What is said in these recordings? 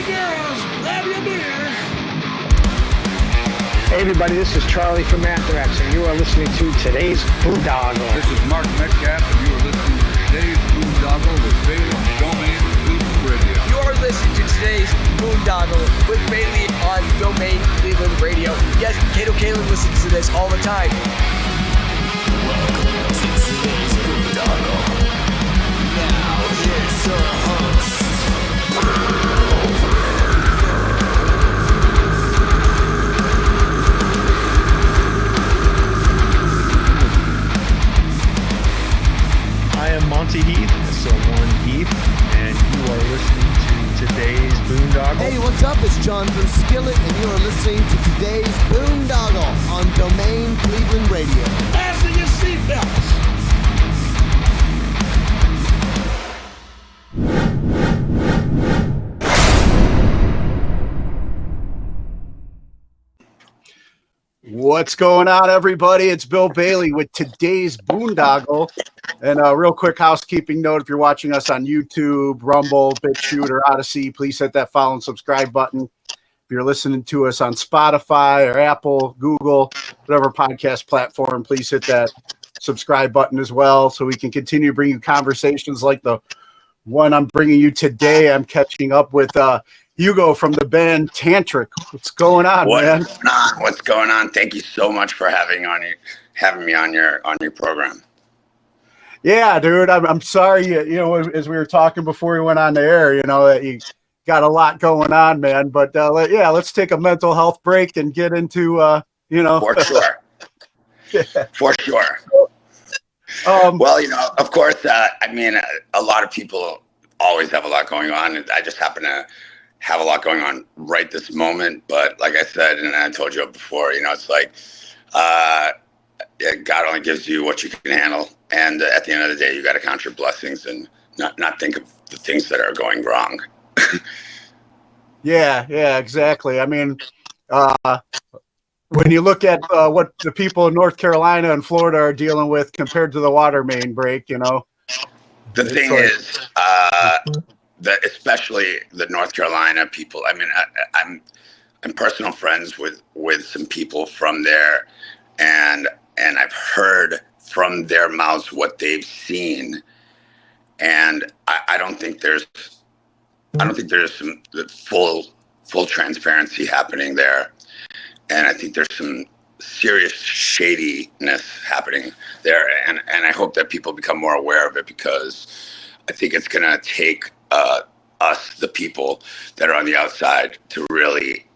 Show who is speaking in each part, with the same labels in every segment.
Speaker 1: girls, grab your beers.
Speaker 2: Hey everybody, this is Charlie from Anthrax, and you are listening to today's Boondoggle.
Speaker 3: This is Mark Metcalf, and you are listening to today's Boondoggle with Bailey on Domain Cleveland Radio.
Speaker 4: You are listening to today's Boondoggle with Bailey on Domain Cleveland Radio. Yes, Kato Kalin listens to this all the time.
Speaker 5: Welcome to today's Boondoggle. Now here's your host.
Speaker 6: I am Monty Heath, so1 Heath, and you are listening to today's Boondoggle.
Speaker 7: Hey, what's up? It's John from Skillet, and you are listening to today's Boondoggle on Domain Cleveland Radio.
Speaker 1: Fasten your seatbelts.
Speaker 8: What's going on, everybody? It's Bill Bailey with today's Boondoggle. And a real quick housekeeping note, if you're watching us on YouTube, Rumble, BitChute, or Odyssey, please hit that follow and subscribe button. If you're listening to us on Spotify or Apple, Google, whatever podcast platform, please hit that subscribe button as well so we can continue to bring you conversations like the one I'm bringing you today. I'm catching up with Hugo from the band Tantric. What's going on, man?
Speaker 9: What's going on? Thank you so much for having me on your program.
Speaker 8: Yeah, dude. I'm sorry. You know, as we were talking before we went on the air, you know that you got a lot going on, man. But let's take a mental health break and get into
Speaker 9: For sure.
Speaker 8: Yeah.
Speaker 9: For sure. Well, of course. A lot of people always have a lot going on. I just happen to have a lot going on right this moment. But like I said, and I told you before, it's like God only gives you what you can handle. And at the end of the day, you got to count your blessings and not think of the things that are going wrong.
Speaker 8: Yeah, exactly. I mean, when you look at what the people in North Carolina and Florida are dealing with compared to the water main break, the
Speaker 9: thing is that especially the North Carolina people. I mean, I'm personal friends with some people from there, and I've heard from their mouths what they've seen, and I don't think there's some full transparency happening there, and I think there's some serious shadiness happening there, and I hope that people become more aware of it, because I think it's gonna take us, the people that are on the outside, to really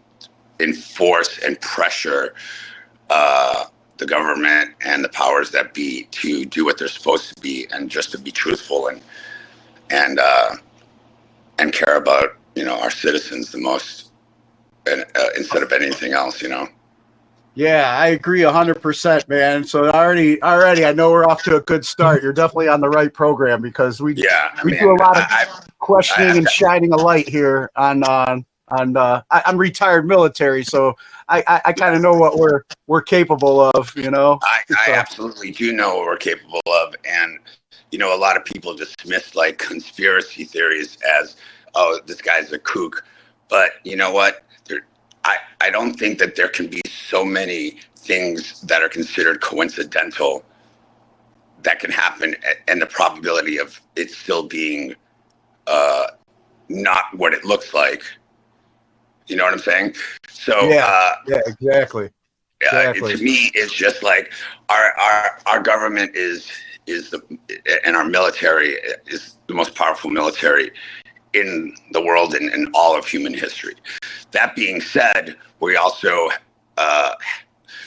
Speaker 9: enforce and pressure the government and the powers that be to do what they're supposed to be, and just to be truthful and care about our citizens the most, and instead of anything else.
Speaker 8: Yeah, I agree 100%, man. So already, I know we're off to a good start. You're definitely on the right program, because we do a lot of questioning and shining a light here on. I'm retired military, so I kind of know what we're capable of.
Speaker 9: I absolutely do know what we're capable of, and a lot of people dismiss like conspiracy theories as, oh, this guy's a kook, but you know what? I don't think that there can be so many things that are considered coincidental that can happen, and the probability of it still being not what it looks like. You know what I'm saying? So
Speaker 8: yeah, exactly.
Speaker 9: To me, it's just like our government and our military is the most powerful military in the world and in all of human history. That being said, we also,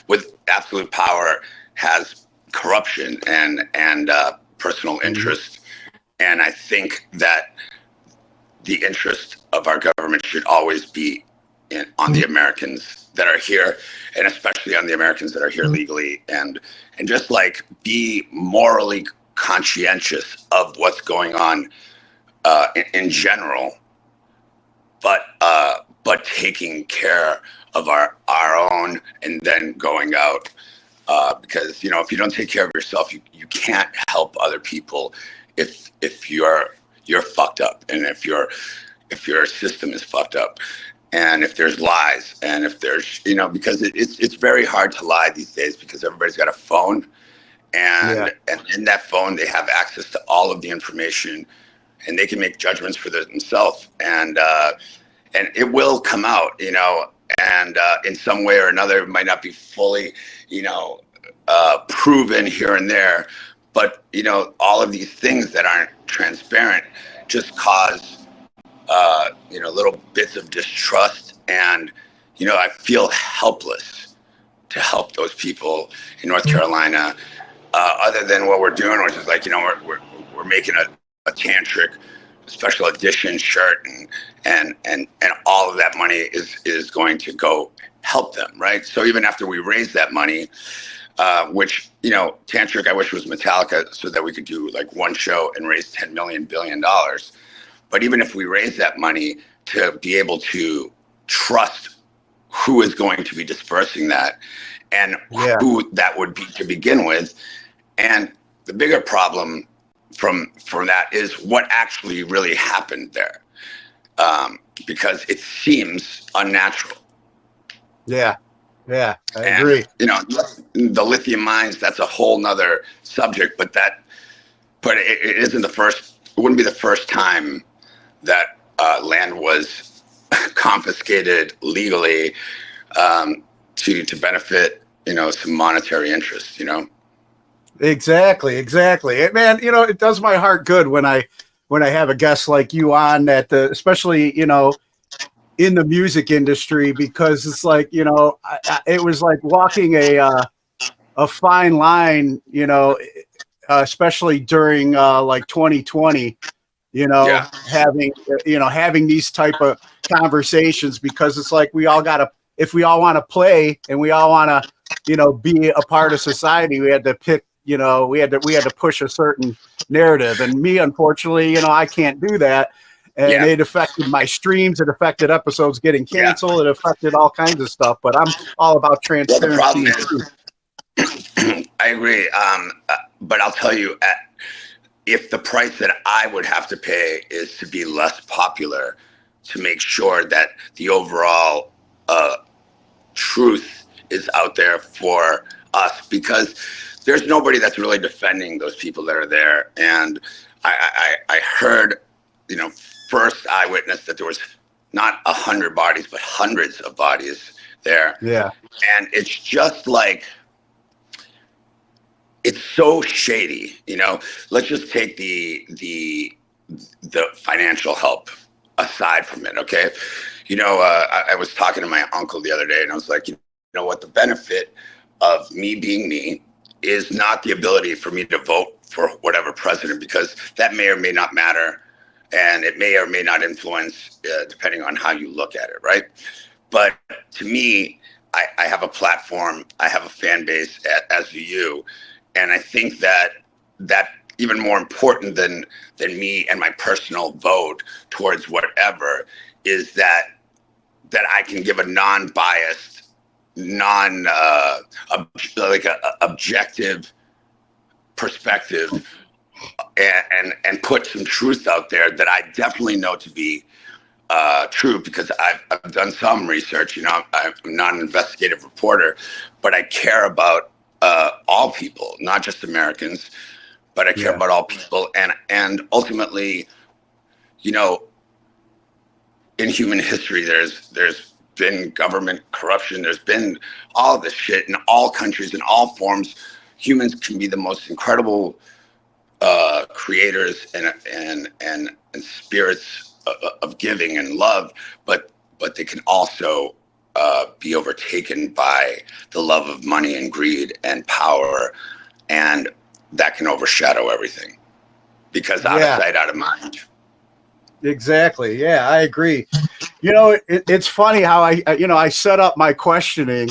Speaker 9: with absolute power, has corruption and personal interest. And I think that the interest of our government should always be on the Americans that are here, and especially on the Americans that are here legally, and just like be morally conscientious of what's going on in general, but taking care of our own, and then going out, because if you don't take care of yourself, you can't help other people if you're fucked up, and if you're if your system is fucked up, and if there's lies, and if there's, because it's very hard to lie these days because everybody's got a phone, and in that phone they have access to all of the information, and they can make judgments for themselves, and it will come out, and in some way or another, it might not be fully, proven here and there, but all of these things that aren't transparent just cause little bits of distrust, and I feel helpless to help those people in North Carolina, other than what we're doing, which is like, we're making a Tantric special edition shirt, and all of that money is going to go help them, right? So even after we raise that money, which Tantric, I wish was Metallica, so that we could do like one show and raise $10 billion. But even if we raise that money, to be able to trust who is going to be dispersing that, and who that would be to begin with, and the bigger problem from that is what actually really happened there, because it seems unnatural.
Speaker 8: Yeah, I agree.
Speaker 9: The lithium mines, that's a whole nother subject, but it isn't the first. It wouldn't be the first time that land was confiscated legally to benefit some monetary interests.
Speaker 8: Exactly. Man, it does my heart good when I have a guest like you on that, especially in the music industry, because it's like it was like walking a fine line, especially during like 2020. Having these type of conversations, because it's like if we all want to play and we all want to, be a part of society, we had to pick, we had to push a certain narrative. And me, unfortunately, I can't do that. And it affected my streams. It affected episodes getting canceled. It affected all kinds of stuff. But I'm all about transparency.
Speaker 9: Well, the problem is, I agree. But I'll tell you, if the price that I would have to pay is to be less popular, to make sure that the overall truth is out there for us, because there's nobody that's really defending those people that are there. And I heard, first eyewitness that there was not 100 bodies, but hundreds of bodies there.
Speaker 8: Yeah.
Speaker 9: And it's just like, it's so shady, Let's just take the financial help aside from it, okay? I was talking to my uncle the other day, and I was like, what? The benefit of me being me is not the ability for me to vote for whatever president, because that may or may not matter, and it may or may not influence, depending on how you look at it, right? But to me, I have a platform, I have a fan base, as do you. And I think that even more important than me and my personal vote towards whatever is that I can give a non-biased, objective perspective, and put some truth out there that I definitely know to be true, because I've done some research. I'm not an investigative reporter, but I care about all people, not just Americans, but I care about all people. And ultimately, in human history, there's been government corruption. There's been all this shit in all countries, in all forms. Humans can be the most incredible creators and spirits of giving and love, but they can also be overtaken by the love of money and greed and power, and that can overshadow everything, because out of sight, out of mind.
Speaker 8: Exactly. Yeah, I agree. It's funny how I set up my questioning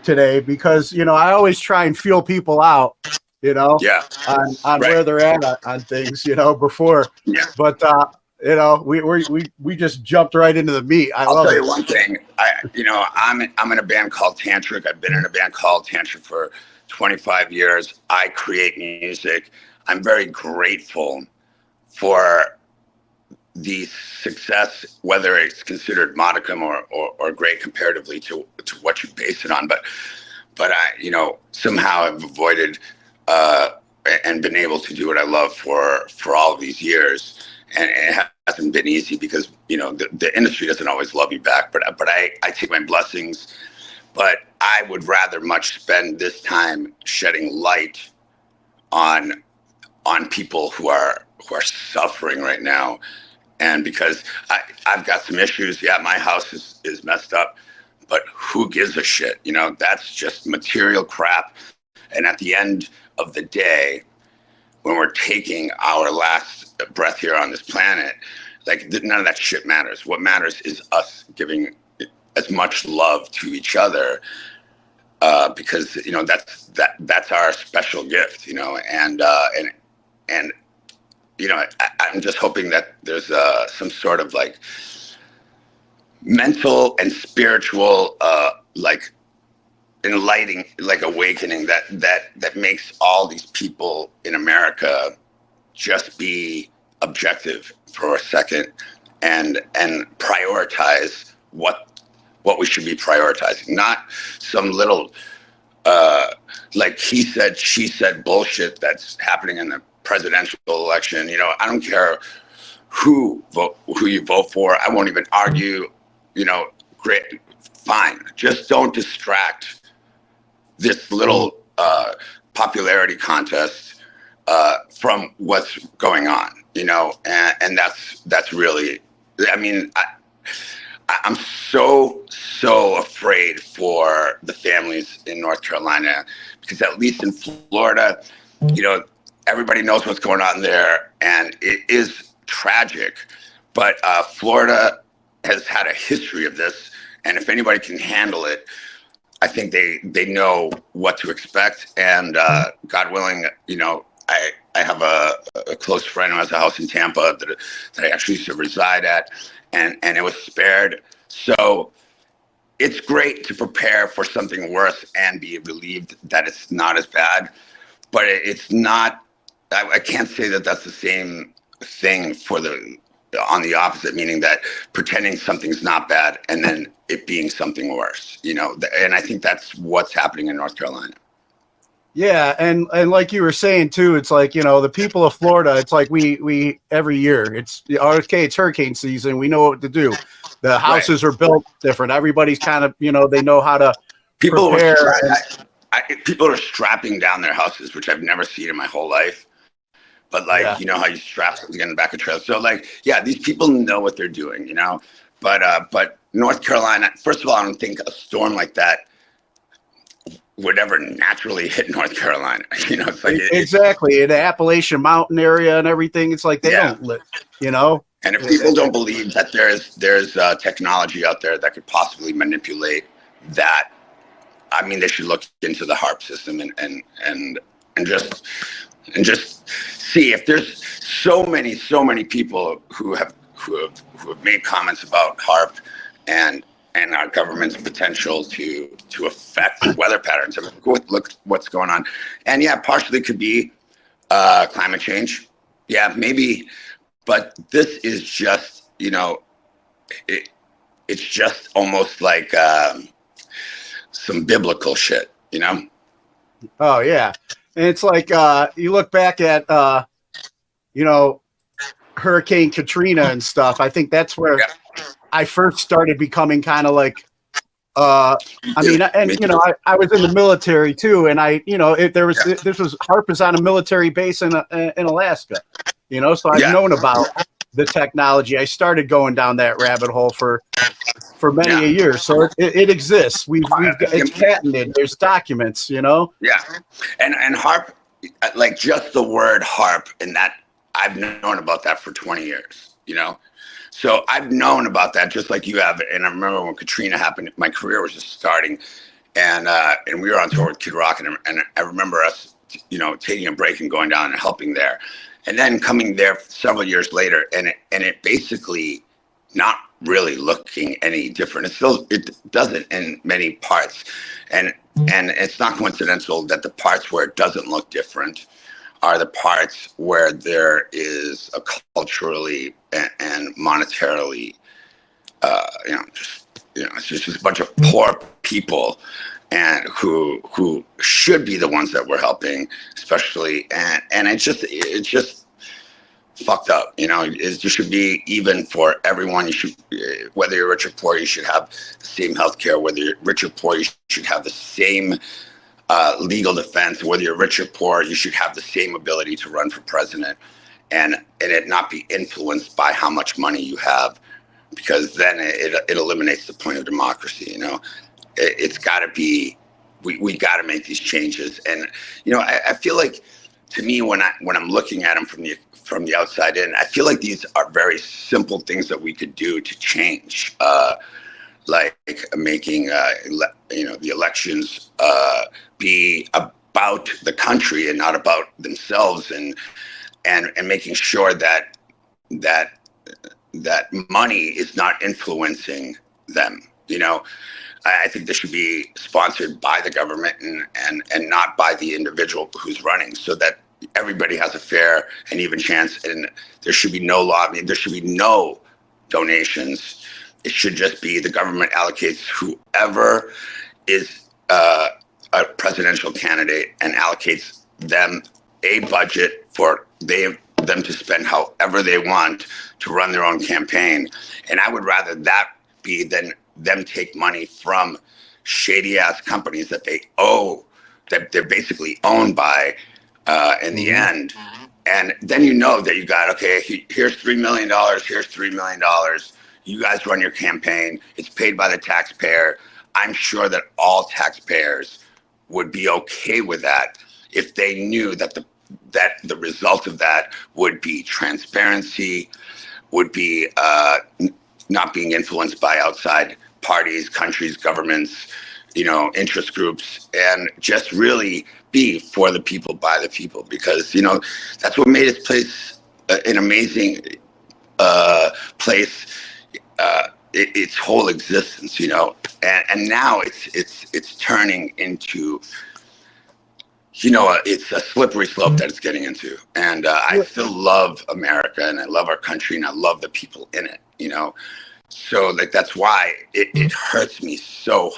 Speaker 8: today, because I always try and feel people out, on where they're at on things, before. But we just jumped right into the meat.
Speaker 9: I'll tell you one thing. I'm in a band called Tantric. I've been in a band called Tantric for 25 years. I create music. I'm very grateful for the success, whether it's considered modicum or great comparatively to what you base it on, but I, somehow have avoided and been able to do what I love for all of these years, and it hasn't been easy because the industry doesn't always love you back, but I take my blessings. But I would rather much spend this time shedding light on people who are suffering right now. And because I've got some issues, yeah, my house is messed up, but who gives a shit? That's just material crap. And at the end of the day, when we're taking our last breath here on this planet, like none of that shit matters. What matters is us giving as much love to each other, because that's our special gift, and I'm just hoping that there's some sort of like mental and spiritual like enlightening, like awakening that makes all these people in America just be objective for a second and prioritize what we should be prioritizing, not some little like he said, she said bullshit that's happening in the presidential election. I don't care who you vote for. I won't even argue. Great, fine. Just don't distract this little popularity contest from what's going on. And that's really. I mean, I'm so afraid for the families in North Carolina, because at least in Florida, everybody knows what's going on there, and it is tragic. But Florida has had a history of this, and if anybody can handle it, I think they know what to expect. And God willing, I have a close friend who has a house in Tampa that I actually used to reside at, and it was spared. So it's great to prepare for something worse and be relieved that it's not as bad, but it's not. I can't say that that's the same thing on the opposite, meaning that pretending something's not bad and then it being something worse, and I think that's what's happening in North Carolina.
Speaker 8: Yeah, and like you were saying too, it's like, the people of Florida, it's like we every year, it's hurricane season, we know what to do. The houses are built different. Everybody's kind of, they know how to prepare.
Speaker 9: People are strapping down their houses, which I've never seen in my whole life. But how you strap something in the back of a trailer. So these people know what they're doing, But North Carolina, first of all, I don't think a storm like that would ever naturally hit North Carolina. It's like
Speaker 8: exactly in the Appalachian Mountain area and everything. It's like they don't live,
Speaker 9: And if people don't believe that there's technology out there that could possibly manipulate that, I mean, they should look into the HAARP system and just see if there's so many people who have made comments about HAARP and our government's potential to affect weather patterns. I mean, look what's going on, and partially could be climate change. Yeah, maybe, but this is just it's just almost like some biblical shit,
Speaker 8: Oh yeah, and it's like you look back at Hurricane Katrina and stuff. I think that's where I first started becoming kind of like, I was in the military too, and this was HAARP is on a military base in Alaska, so I've known about the technology. I started going down that rabbit hole for many a year, so it exists. We've got, it's patented. There's documents, Yeah,
Speaker 9: and HAARP, like just the word HAARP, and that I've known about that for 20 years, So I've known about that just like you have. And I remember when Katrina happened, my career was just starting, and we were on tour with Kid Rock, and I remember us, taking a break and going down and helping there, and then coming there several years later, and it basically not really looking any different. It doesn't in many parts, and it's not coincidental that the parts where it doesn't look different are the parts where there is a culturally and monetarily, it's just a bunch of poor people, and who should be the ones that we're helping, especially, and it's just fucked up. It should be even for everyone. You should, whether you're rich or poor, you should have the same health care. Whether you're rich or poor, you should have the same legal defense. Whether you're rich or poor, you should have the same ability to run for president, and it not be influenced by how much money you have, because then it eliminates the point of democracy. It's got to be, we got to make these changes. And I feel like, to me, when I'm looking at them from the outside in, I feel like these are very simple things that we could do to change, like making the elections be about the country and not about themselves, and making sure that money is not influencing them. I think this should be sponsored by the government and not by the individual who's running, so that everybody has a fair and even chance. And there should be no lobbying. There should be no donations. It should just be the government allocates whoever is a presidential candidate and allocates them a budget for them to spend however they want to run their own campaign. And I would rather that be than them take money from shady ass companies that that they're basically owned by in the end. And then that you got, okay, here's $3 million, here's $3 million. You guys run your campaign. It's paid by the taxpayer. I'm sure that all taxpayers would be okay with that if they knew that the result of that would be transparency, would be not being influenced by outside parties, countries, governments, interest groups, and just really be for the people, by the people, because that's what made this place an amazing place, its whole existence, and now it's turning into, it's a slippery slope that it's getting into. And I still love America, and I love our country, and I love the people in it, so that's why it hurts me so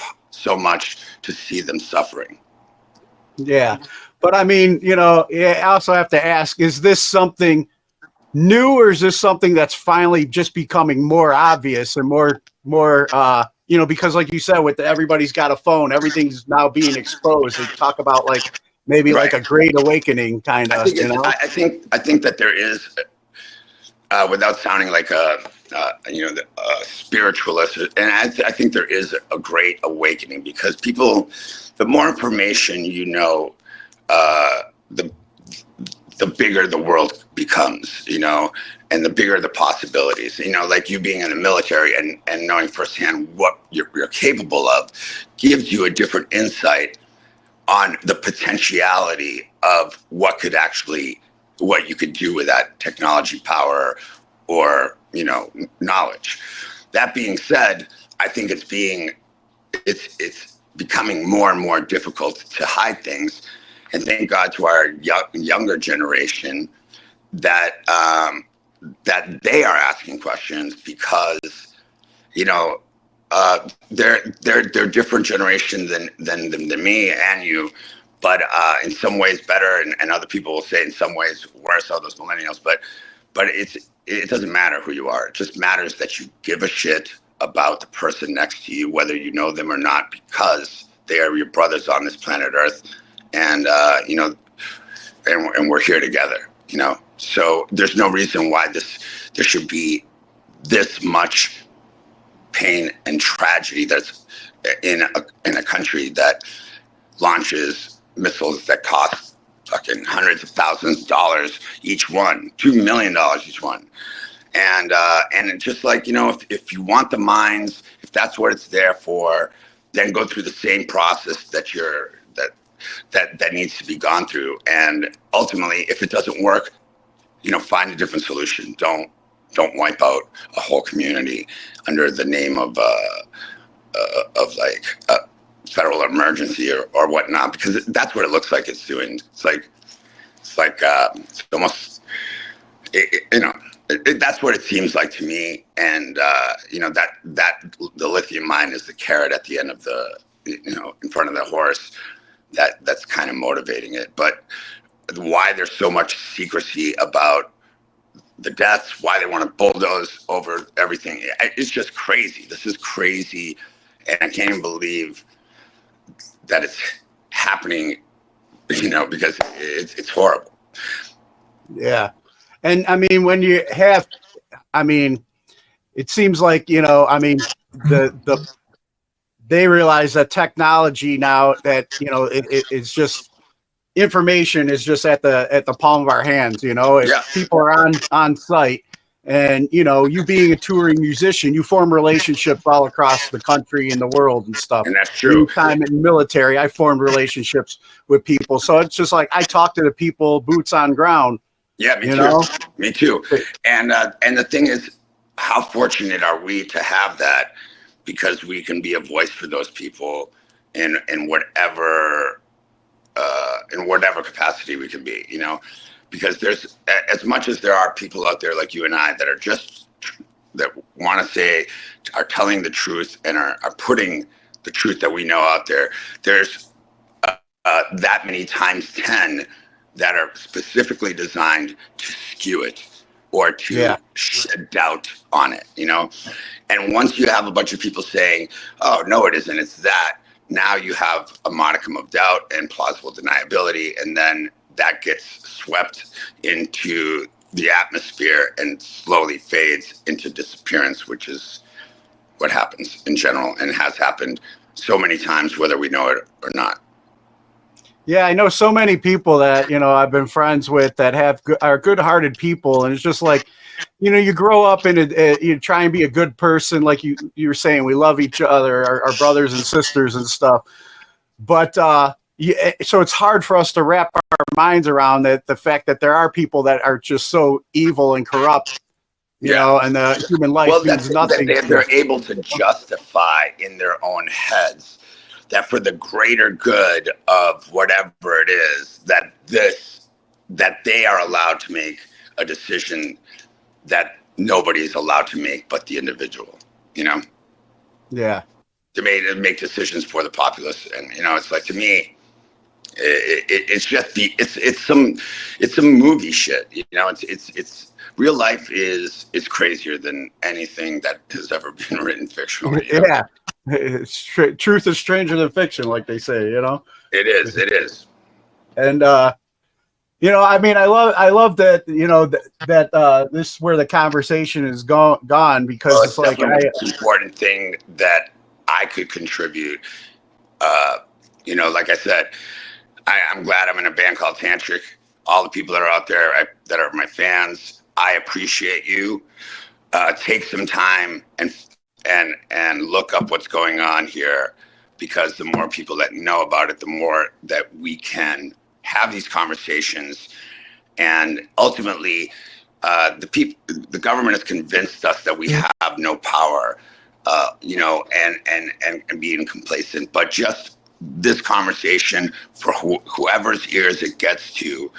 Speaker 9: much to see them suffering.
Speaker 8: Yeah. But I mean, I also have to ask, is this something new, or is this something that's finally just becoming more obvious and more, because like you said, with everybody's got a phone, everything's now being exposed. They talk about maybe
Speaker 9: Right.
Speaker 8: like a great awakening kind of,
Speaker 9: I think that there is, without sounding like a spiritualist, and I think there is a great awakening, because people, the more information the bigger the world becomes, and the bigger the possibilities. Like you being in the military and knowing firsthand what you're capable of gives you a different insight on the potentiality of what you could do with that technology, power, or knowledge. That being said, I think it's becoming more and more difficult to hide things, and thank God to our younger generation that they are asking questions, because they're different generation than me and you, but in some ways better, and other people will say in some ways worse, all those millennials, but it doesn't matter who you are. It just matters that you give a shit about the person next to you, whether you know them or not, because they are your brothers on this planet Earth, and and we're here together. So there's no reason why there should be this much pain and tragedy that's in a country that launches missiles that cost fucking hundreds of thousands of dollars each one, $2 million each one. And just if you want the mines, if that's what it's there for, then go through the same process that needs to be gone through. And ultimately, if it doesn't work, find a different solution. Don't wipe out a whole community under the name of federal emergency or whatnot, because that's what it looks like it's doing. It's like It's like it's almost, that's what it seems like to me. And that the lithium mine is the carrot at the end of the, in front of the horse. That's kind of motivating it. But why there's so much secrecy about the deaths, why they want to bulldoze over everything, it's just crazy. This is crazy, and I can't even believe that it's happening, because it's horrible.
Speaker 8: Yeah. And I mean, when you have, it seems like, they realize that technology now that, it's just, information is just at the palm of our hands. If people are on site, and you being a touring musician, you form relationships all across the country and the world and stuff.
Speaker 9: And that's true.
Speaker 8: Time in the military, I formed relationships with people, so it's just like I talk to the people boots on ground.
Speaker 9: Yeah, me too. And the thing is, how fortunate are we to have that, because we can be a voice for those people in whatever capacity we can be, because there's, as much as there are people out there like you and I that are that want to are telling the truth and are putting the truth that we know out there. There's that many times 10 that are specifically designed to skew it or to shed doubt on it, And once you have a bunch of people saying, oh, no, it isn't, it's that, now you have a modicum of doubt and plausible deniability, and then that gets swept into the atmosphere and slowly fades into disappearance, which is what happens in general and has happened so many times, whether we know it or not.
Speaker 8: Yeah, I know so many people that, I've been friends with that are good-hearted people, and it's just like, you grow up and you try and be a good person, like you were saying, we love each other, our brothers and sisters and stuff. But so it's hard for us to wrap our minds around the fact that there are people that are just so evil and corrupt, and the human life means nothing.
Speaker 9: They're able to justify in their own heads that for the greater good of whatever it is, that they are allowed to make a decision that nobody is allowed to make but the individual,
Speaker 8: Yeah.
Speaker 9: To make decisions for the populace. And, it's like, to me, it's just it's some movie shit, it's real life is crazier than anything that has ever been written fictionally.
Speaker 8: Yeah. Truth is stranger than fiction, like they say,
Speaker 9: It is.
Speaker 8: And I love that, that this is where the conversation is gone, because it's like
Speaker 9: the most important thing that I could contribute. Like I said, I'm glad I'm in a band called Tantric. All the people that are out there that are my fans, I appreciate you. Take some time and look up what's going on here, because the more people that know about it, the more that we can have these conversations. And ultimately, the government has convinced us that we have no power, and being complacent. But just this conversation, for whoever's ears it gets to,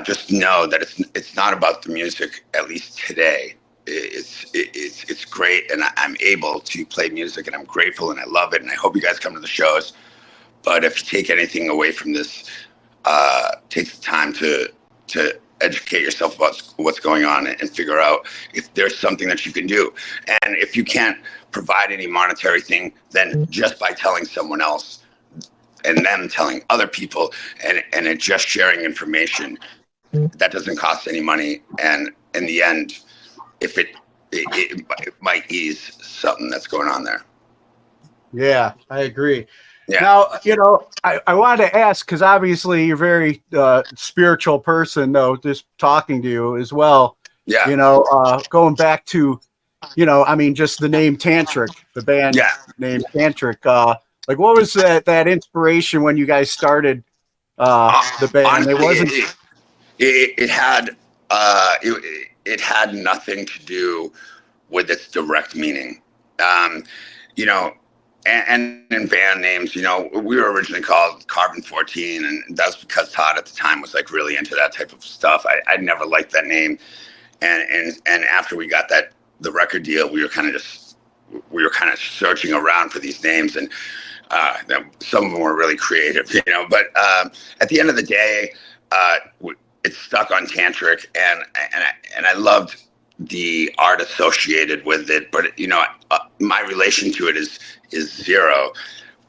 Speaker 9: just know that it's not about the music, at least today. It's great, and I'm able to play music, and I'm grateful, and I love it, and I hope you guys come to the shows. But if you take anything away from this, take the time to educate yourself about what's going on and figure out if there's something that you can do. And if you can't provide any monetary thing, then just by telling someone else and them telling other people and it just sharing information, that doesn't cost any money. And in the end, if it might ease something that's going on there.
Speaker 8: Yeah, I agree.
Speaker 9: Yeah.
Speaker 8: Now, I wanted to ask, because obviously you're a very spiritual person, though, just talking to you as well.
Speaker 9: Yeah.
Speaker 8: Going back to, just the name Tantric, the band name Tantric. Like, what was that inspiration when you guys started the band?
Speaker 9: Honestly, it had nothing to do with its direct meaning. and in band names, we were originally called Carbon 14, and that's because Todd at the time was like really into that type of stuff. I never liked that name, and after we got the record deal, we were kind of searching around for these names, and some of them were really creative, But at the end of the day, it stuck on Tantric, and I loved the art associated with it, but my relation to it is zero,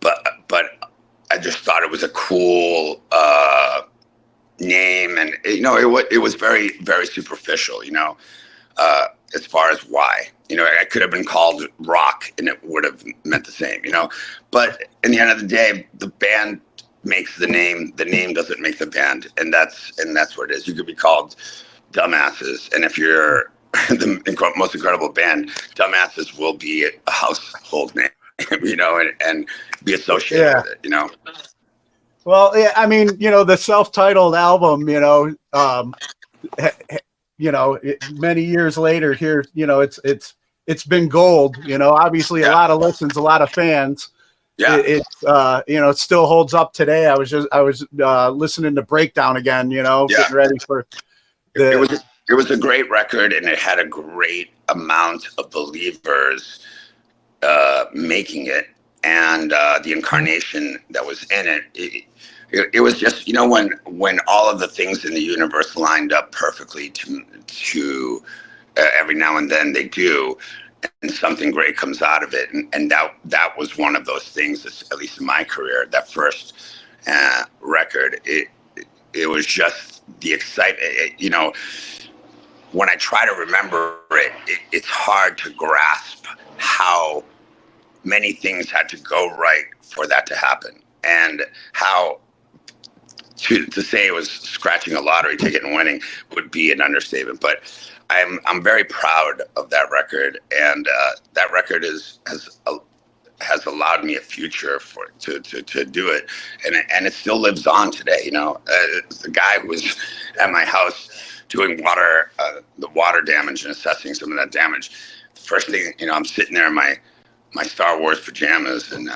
Speaker 9: but I just thought it was a cool name, and it was very, very superficial, as far as why. I could have been called Rock and it would have meant the same, but in the end of the day, the band makes the name doesn't make the band, and that's what it is. You could be called Dumbasses, and if you're the most incredible band, Dumbasses will be a household name, and be associated with it,
Speaker 8: Well, yeah, I mean, the self-titled album, many years later here, it's been gold, obviously a lot of listens, a lot of fans.
Speaker 9: Yeah.
Speaker 8: It still holds up today. I was listening to Breakdown again, getting ready for
Speaker 9: It was a great record, and it had a great amount of believers making it, and the incarnation that was in it. It was just, when all of the things in the universe lined up perfectly to every now and then they do, and something great comes out of it, and that was one of those things, at least in my career. That first record, it was just the excitement. When I try to remember it's hard to grasp how many things had to go right for that to happen, and how to say it was scratching a lottery ticket and winning would be an understatement. But I'm very proud of that record, and that record has allowed me a future to do it, and it still lives on today. The guy who was at my house doing the water damage and assessing some of that damage. The first thing, I'm sitting there in my Star Wars pajamas, and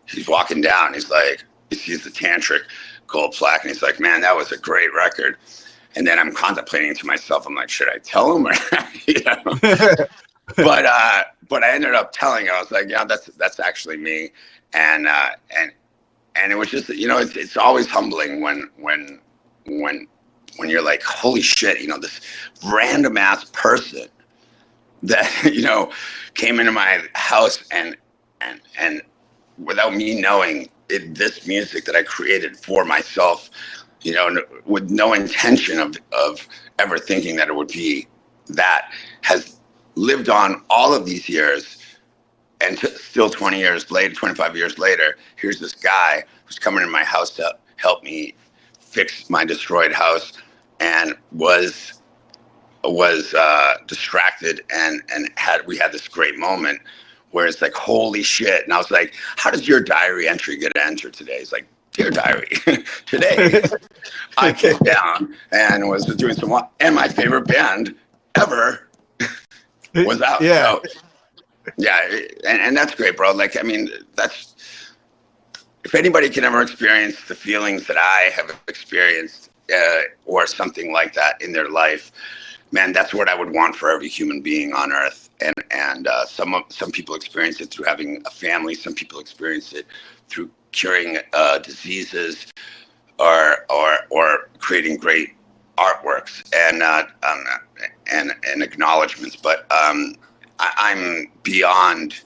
Speaker 9: he's walking down. He's like, he sees the Tantric gold plaque, and he's like, "Man, that was a great record." And then I'm contemplating to myself, I'm like, should I tell him? But I ended up telling him. I was like, yeah, that's actually me, and it was just, it's always humbling when you're like, holy shit, this random ass person that, came into my house and without me knowing it, this music that I created for myself, with no intention of ever thinking that it would be that, has lived on all of these years, and still 25 years later, here's this guy who's coming in my house to help me fix my destroyed house, and was distracted, and we had this great moment where it's like, holy shit. And I was like, how does your diary entry get entered today? It's like, dear diary, today I came down and was doing and my favorite band ever was out.
Speaker 8: Yeah.
Speaker 9: So, yeah, and that's great, bro. Like, I mean, if anybody can ever experience the feelings that I have experienced, or something like that in their life, man, that's what I would want for every human being on earth. And some people experience it through having a family. Some people experience it through curing diseases, or creating great artworks and acknowledgments. But I'm beyond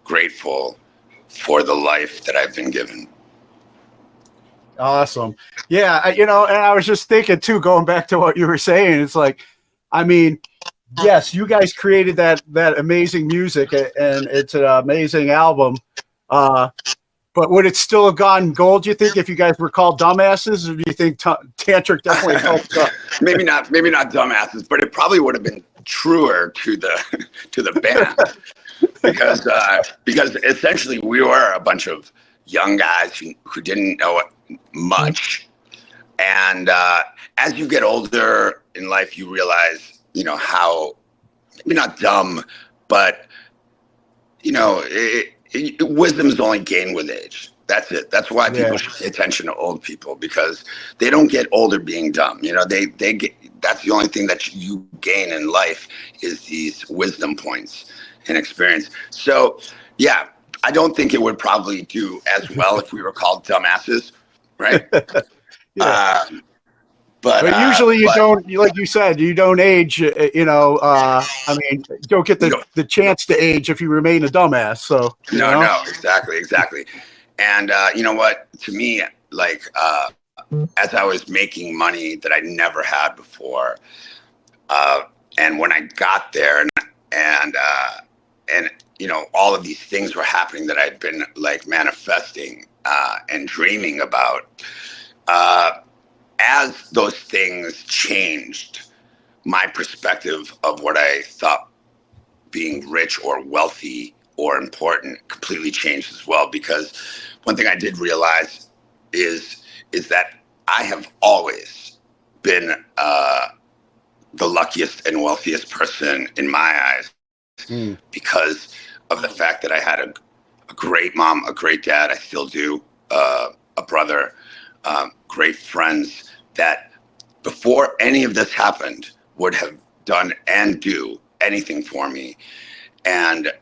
Speaker 9: grateful for the life that I've been given.
Speaker 8: Awesome. Yeah. And I was just thinking too, going back to what you were saying, it's like, I mean, yes, you guys created that amazing music, and it's an amazing album. But would it still have gone gold, do you think, if you guys were called Dumbasses, or do you think Tantric definitely helped?
Speaker 9: Maybe not Dumbasses, but it probably would have been truer to the band, because essentially we were a bunch of young guys who didn't know much, and as you get older in life, you realize, how, maybe not dumb, but wisdom is only gained with age. That's it. That's why people should pay attention to old people, because they don't get older being dumb. You know, they get, that's the only thing that you gain in life is these wisdom points and experience. So yeah, I don't think it would probably do as well if we were called dumbasses, right? But
Speaker 8: usually you don't, like you said, you don't age, I mean, you don't get the chance to age if you remain a dumbass. So,
Speaker 9: no, exactly. And you know what, to me, like, as I was making money that I never had before, and when I got there and all of these things were happening that I'd been like manifesting and dreaming about, as those things changed, my perspective of what I thought being rich or wealthy or important completely changed as well. Because one thing I did realize is that I have always been the luckiest and wealthiest person in my eyes, because of the fact that I had a great mom, a great dad. I still do, a brother, great friends that before any of this happened would have done and do anything for me, and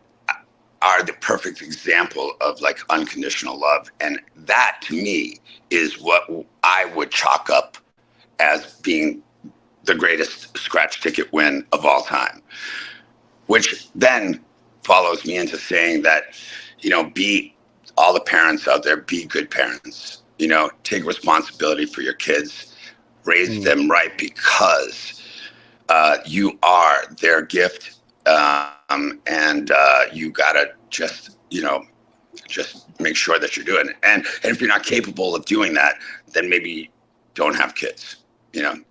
Speaker 9: are the perfect example of like unconditional love. And that to me is what I would chalk up as being the greatest scratch ticket win of all time, which then follows me into saying that, be all the parents out there, be good parents, take responsibility for your kids, raise them right, because you are their gift. And you gotta just make sure that you're doing it. And if you're not capable of doing that, then maybe don't have kids.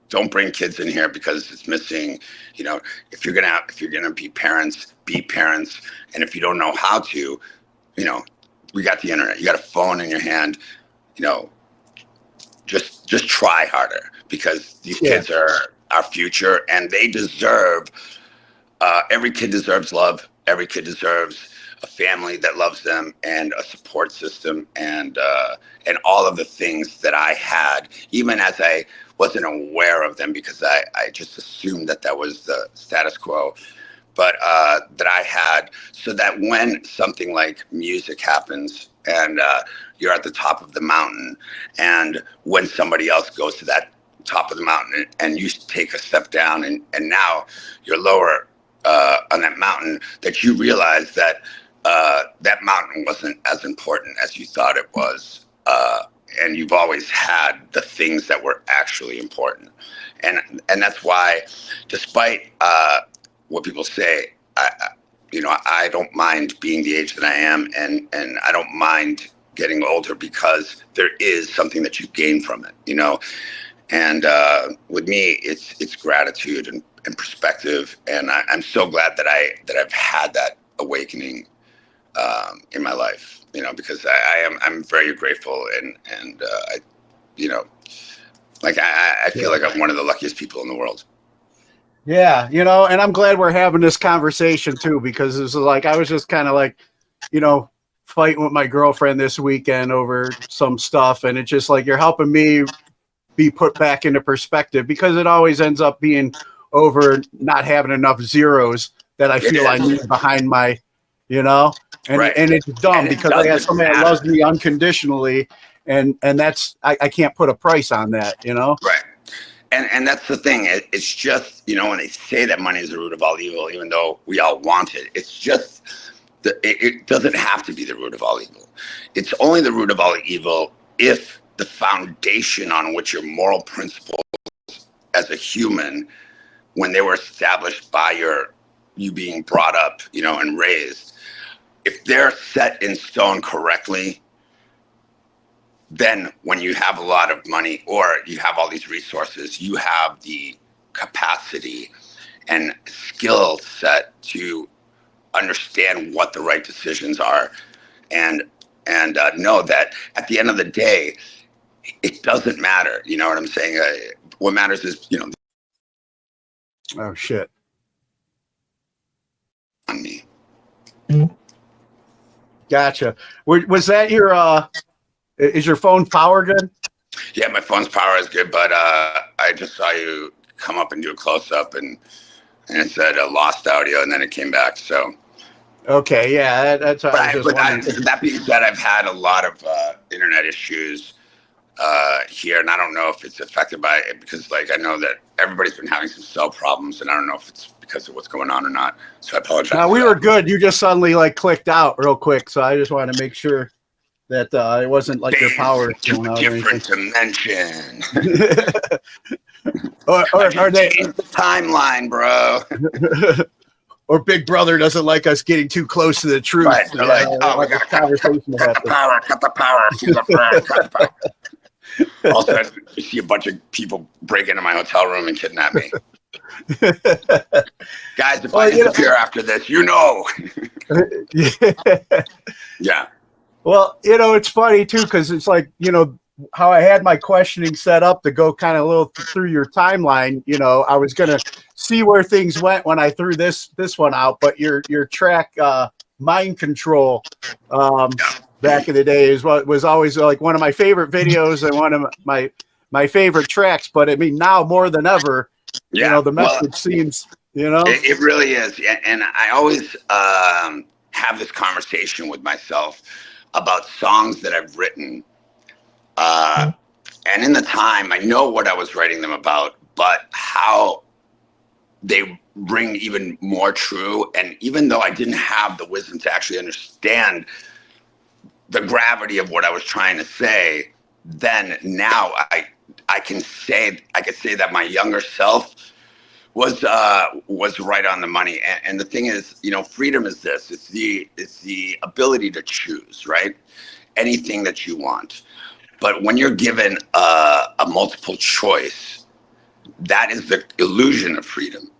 Speaker 9: Don't bring kids in here because it's missing. If you're gonna be parents, be parents. And if you don't know how to, we got the internet. You got a phone in your hand. Just try harder, because these kids are our future, and they deserve. Every kid deserves love. Every kid deserves a family that loves them, and a support system, and all of the things that I had, even as I wasn't aware of them, because I just assumed that was the status quo, but that I had, so that when something like music happens and you're at the top of the mountain, and when somebody else goes to that top of the mountain and you take a step down, and now you're lower on that mountain, that you realize that that mountain wasn't as important as you thought it was, and you've always had the things that were actually important, and that's why, despite what people say, I don't mind being the age that I am, and I don't mind getting older, because there is something that you gain from it, and with me, it's gratitude and perspective, and I'm so glad that I've had that awakening in my life, because I'm very grateful, and I feel like I'm one of the luckiest people in the world.
Speaker 8: Yeah, and I'm glad we're having this conversation too, because it's like I was just kind of like, fighting with my girlfriend this weekend over some stuff, and it's just like you're helping me be put back into perspective, because it always ends up being over not having enough zeros that I feel I need behind my, and it's dumb, because I have somebody that loves me unconditionally, and that's I can't put a price on that,
Speaker 9: Right. And that's the thing. It's just, when they say that money is the root of all evil, even though we all want it, it's just, it doesn't have to be the root of all evil. It's only the root of all evil if the foundation on which your moral principles as a human, when they were established by you being brought up, and raised, if they're set in stone correctly, then when you have a lot of money or you have all these resources, you have the capacity and skill set to understand what the right decisions are, and know that at the end of the day, it doesn't matter. You know what I'm saying? What matters is,
Speaker 8: oh shit,
Speaker 9: on me.
Speaker 8: Gotcha. Was that your? Is your phone power good?
Speaker 9: Yeah, my phone's power is good, but I just saw you come up and do a close up, and it said lost audio, and then it came back. So.
Speaker 8: Okay, yeah, that's what I was just wondering.
Speaker 9: That being said, I've had a lot of internet issues here, and I don't know if it's affected by it because, like, I know that everybody's been having some cell problems, and I don't know if it's because of what's going on or not. So I apologize.
Speaker 8: No, we were good. You just suddenly like clicked out real quick, so I just wanted to make sure that it wasn't like your power going out.
Speaker 9: Different dimension.
Speaker 8: or are they
Speaker 9: the timeline, bro?
Speaker 8: Or Big Brother doesn't like us getting too close to the truth.
Speaker 9: Right. They're like, oh, we got to cut the power. Cut the power. All of a sudden, you see a bunch of people break into my hotel room and kidnap me. Guys, if I disappear after this, you know. Yeah.
Speaker 8: Well, it's funny, too, because it's like, how I had my questioning set up to go kind of a little through your timeline. I was going to see where things went when I threw this one out, but your track Mind Control back in the day is what was always like one of my favorite videos and one of my favorite tracks. But I mean, now more than ever, the message seems,
Speaker 9: It really is. And I always have this conversation with myself about songs that I've written. And in the time, I know what I was writing them about, but how they ring even more true. And even though I didn't have the wisdom to actually understand the gravity of what I was trying to say, then now I can say that my younger self was right on the money. And the thing is, freedom is this. It's the ability to choose, right? Anything that you want. But when you're given a multiple choice, that is the illusion of freedom.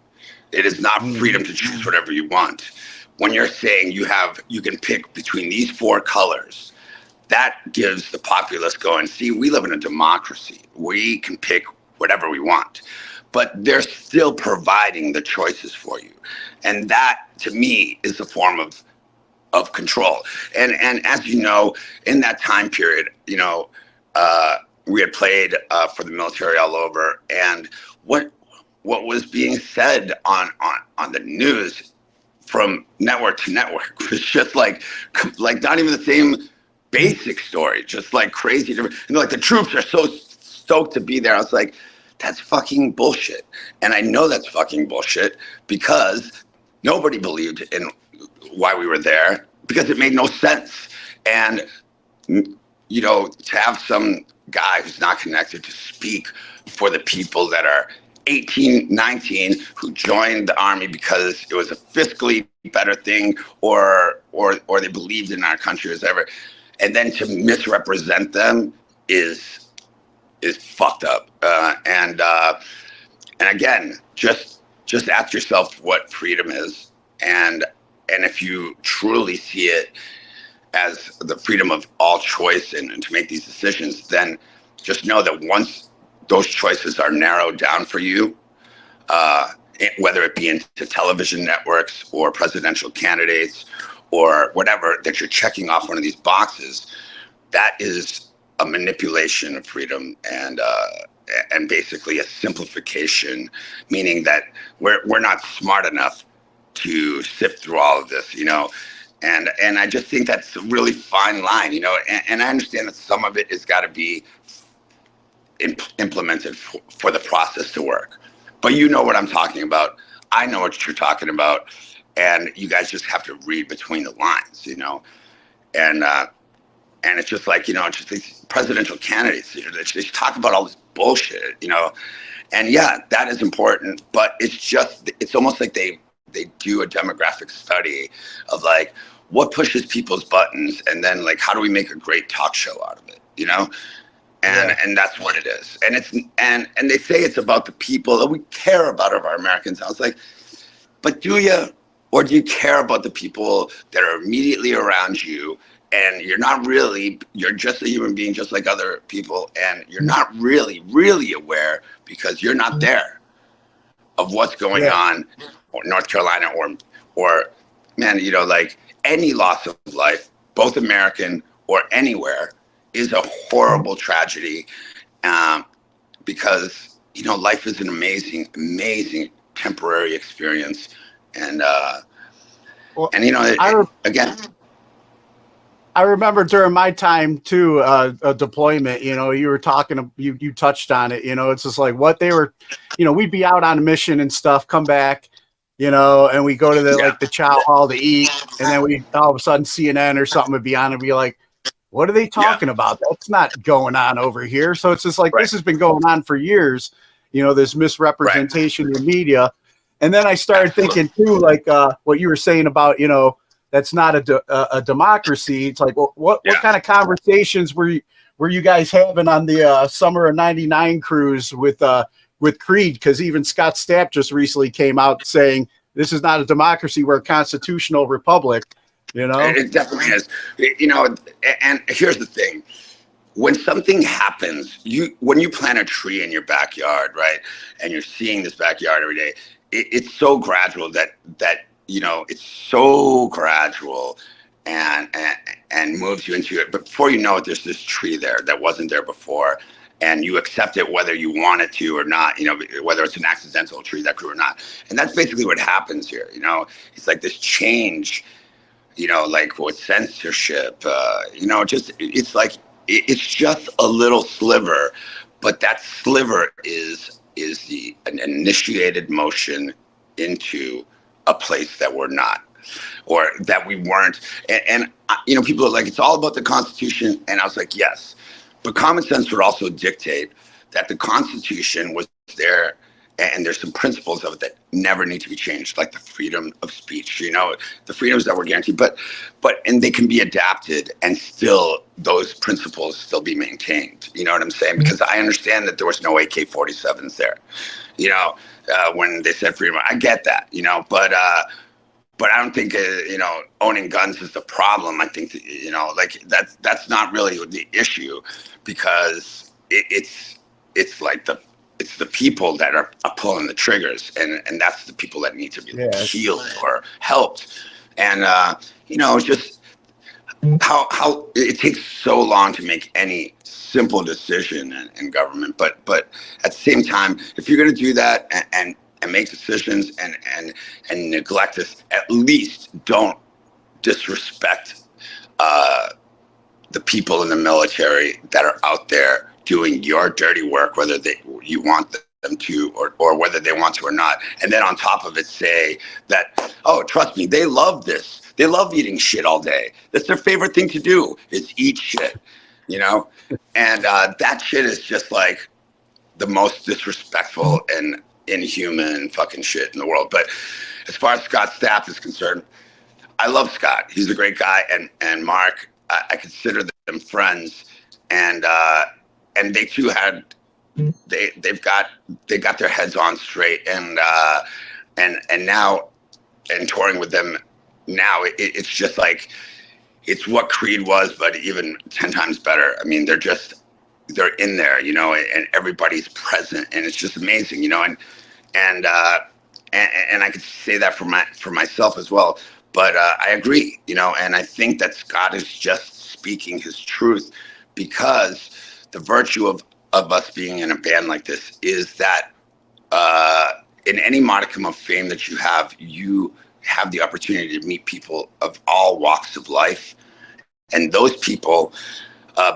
Speaker 9: It is not freedom to choose whatever you want. When you're saying you can pick between these 4 colors, that gives the populace going, see, we live in a democracy. We can pick whatever we want, but they're still providing the choices for you. And that, to me, is a form of control. And as you know, in that time period, we had played for the military all over, and what was being said on the news from network to network was just like not even the same basic story, just like crazy different. Like the troops are so stoked to be there. I was like, that's fucking bullshit. And I know that's fucking bullshit because nobody believed in why we were there because it made no sense. And to have some guy who's not connected to speak for the people that are 18, 19, who joined the army because it was a fiscally better thing or they believed in our country as ever. And then to misrepresent them is fucked up. And again, just ask yourself what freedom is. And if you truly see it as the freedom of all choice and to make these decisions, then just know that once those choices are narrowed down for you, whether it be into television networks or presidential candidates or whatever, that you're checking off one of these boxes, that is a manipulation of freedom and basically a simplification, meaning that we're not smart enough to sift through all of this, And I just think that's a really fine line, and I understand that some of it has got to be implemented for the process to work. But you know what I'm talking about. I know what you're talking about. And you guys just have to read between the lines, And it's just like, just these presidential candidates, they talk about all this bullshit, And yeah, that is important. But it's almost like they do a demographic study of like, what pushes people's buttons, and then like, how do we make a great talk show out of it, And that's what it is. And it's and they say it's about the people that we care about of our Americans. I was like, but do you, or do you care about the people that are immediately around you? And you're just a human being, just like other people, and you're not really, really aware because you're not there of what's going on, or North Carolina, or man, like any loss of life both American or anywhere, is a horrible tragedy, because life is an amazing, amazing temporary experience, and again.
Speaker 8: I remember during my time too, a deployment, you were talking, you touched on it, it's just like what they were, we'd be out on a mission and stuff, come back, and we go to the chow hall to eat. And then we all of a sudden CNN or something would be on and be like, what are they talking about? That's not going on over here. So it's just like, this has been going on for years, this misrepresentation in the media. And then I started thinking too, like what you were saying about, that's not a democracy. It's like, well, what kind of conversations were you guys having on the summer of '99 cruise with Creed? Because even Scott Stapp just recently came out saying this is not a democracy, we're a constitutional republic.
Speaker 9: It definitely is. And here's the thing: when something happens, when you plant a tree in your backyard, right, and you're seeing this backyard every day, it's so gradual that it's so gradual and moves you into it. But before you know it, there's this tree there that wasn't there before, and you accept it whether you want it to or not, whether it's an accidental tree that grew or not. And that's basically what happens here. It's like this change, like with censorship, it's like, it's just a little sliver, but that sliver is an initiated motion into a place that we're not, or that we weren't. And people are like, it's all about the Constitution. And I was like, yes, but common sense would also dictate that the Constitution was there, and there's some principles of it that never need to be changed, like the freedom of speech, the freedoms that were guaranteed, and they can be adapted and still those principles still be maintained. You know what I'm saying? Because I understand that there was no AK-47s there, when they said freedom. I get that, but I don't think, owning guns is the problem. I think, that's not really the issue, because it's like it's the people that are pulling the triggers, and that's the people that need to be healed or helped. And, it's just how it takes so long to make any simple decision in government. But at the same time, if you're going to do that and make decisions and neglect this, at least don't disrespect the people in the military that are out there doing your dirty work, whether you want them to or whether they want to or not. And then on top of it, say that, oh, trust me, they love this. They love eating shit all day. That's their favorite thing to do, is eat shit, And that shit is just like the most disrespectful and inhuman fucking shit in the world. But as far as Scott Stapp is concerned, I love Scott. He's a great guy. And Mark, I consider them friends. And they too had, they got their heads on straight, and now, and touring with them now, it's just like, it's what Creed was, but even 10 times better. I mean, they're in there, and everybody's present, and it's just amazing, and I could say that for myself as well. But I agree, and I think that Scott is just speaking his truth, because the virtue of us being in a band like this is that in any modicum of fame that you have the opportunity to meet people of all walks of life, and those people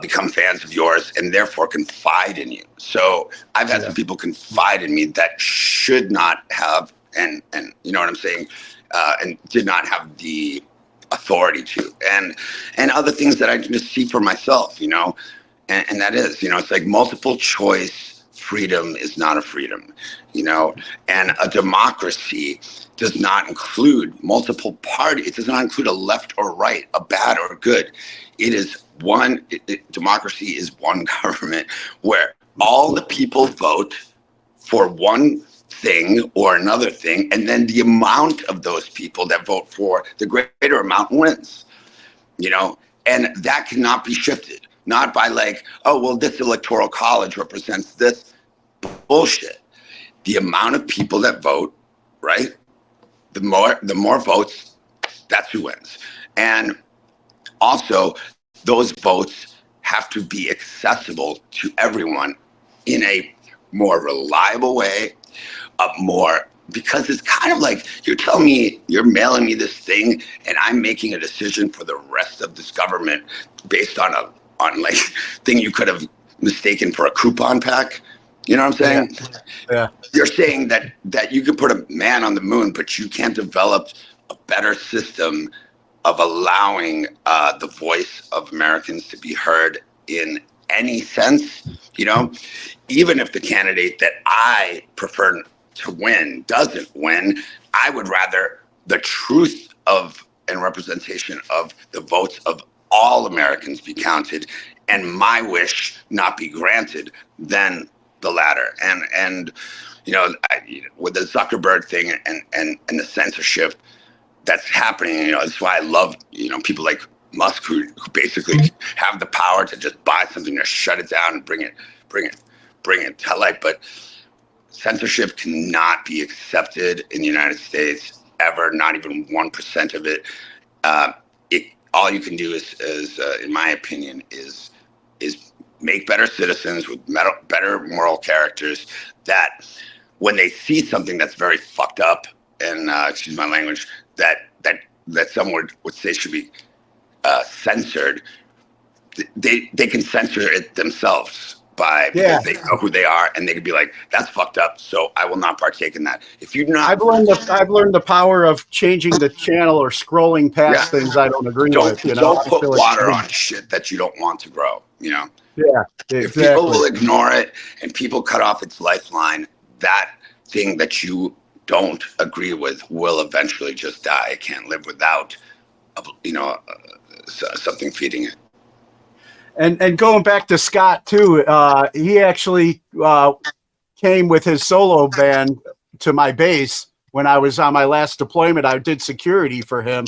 Speaker 9: become fans of yours and therefore confide in you. So I've had some people confide in me that should not have, and you know what I'm saying, and did not have the authority to, and other things that I can just see for myself, and that is, it's like multiple choice freedom is not a freedom, and a democracy does not include multiple parties. It does not include a left or right, a bad or good. It is one, democracy is one government where all the people vote for one thing or another thing, and then the amount of those people that vote for the greater amount wins, and that cannot be shifted. Not by like, oh, well, this electoral college represents this. Bullshit. The amount of people that vote, right? The more votes, that's who wins. And also those votes have to be accessible to everyone in a more reliable way, because it's kind of like you're telling me, you're mailing me this thing and I'm making a decision for the rest of this government based on like thing you could have mistaken for a coupon pack. You know what I'm saying?
Speaker 8: Yeah.
Speaker 9: You're saying that you could put a man on the moon, but you can't develop a better system of allowing the voice of Americans to be heard in any sense, even if the candidate that I prefer to win doesn't win. I would rather the truth of and representation of the votes of all Americans be counted and my wish not be granted than the latter. And with the Zuckerberg thing and the censorship that's happening, that's why I love, people like Musk who basically have the power to just buy something to shut it down and bring it to light. But censorship cannot be accepted in the United States ever, not even 1% of it. All you can do is in my opinion, is make better citizens with better moral characters that when they see something that's very fucked up and excuse my language, that someone would say should be censored, they can censor it themselves because they know who they are, and they could be like, that's fucked up, so I will not partake in that. If you're not,
Speaker 8: I've learned the power of changing the channel or scrolling past things I don't agree with.
Speaker 9: Don't put water on shit that you don't want to grow.
Speaker 8: Yeah, exactly.
Speaker 9: If people will ignore it and people cut off its lifeline, that thing that you don't agree with will eventually just die. It can't live without, something feeding it.
Speaker 8: And going back to Scott too, he actually came with his solo band to my base when I was on my last deployment. I did security for him.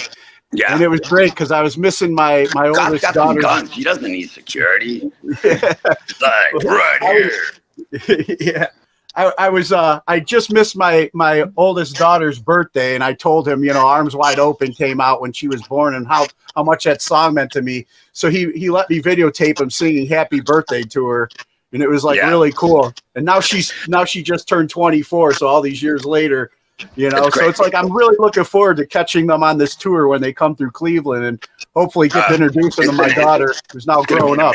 Speaker 8: Yeah, and it was great because I was missing my oldest daughter.
Speaker 9: Guns. He doesn't need security. Like right here.
Speaker 8: Yeah. I just missed my oldest daughter's birthday, and I told him, Arms Wide Open came out when she was born and how much that song meant to me. So he let me videotape him singing happy birthday to her, and it was really cool. And now she just turned 24, so all these years later, so it's like I'm really looking forward to catching them on this tour when they come through Cleveland and hopefully get to introduce them to my daughter who's now growing up.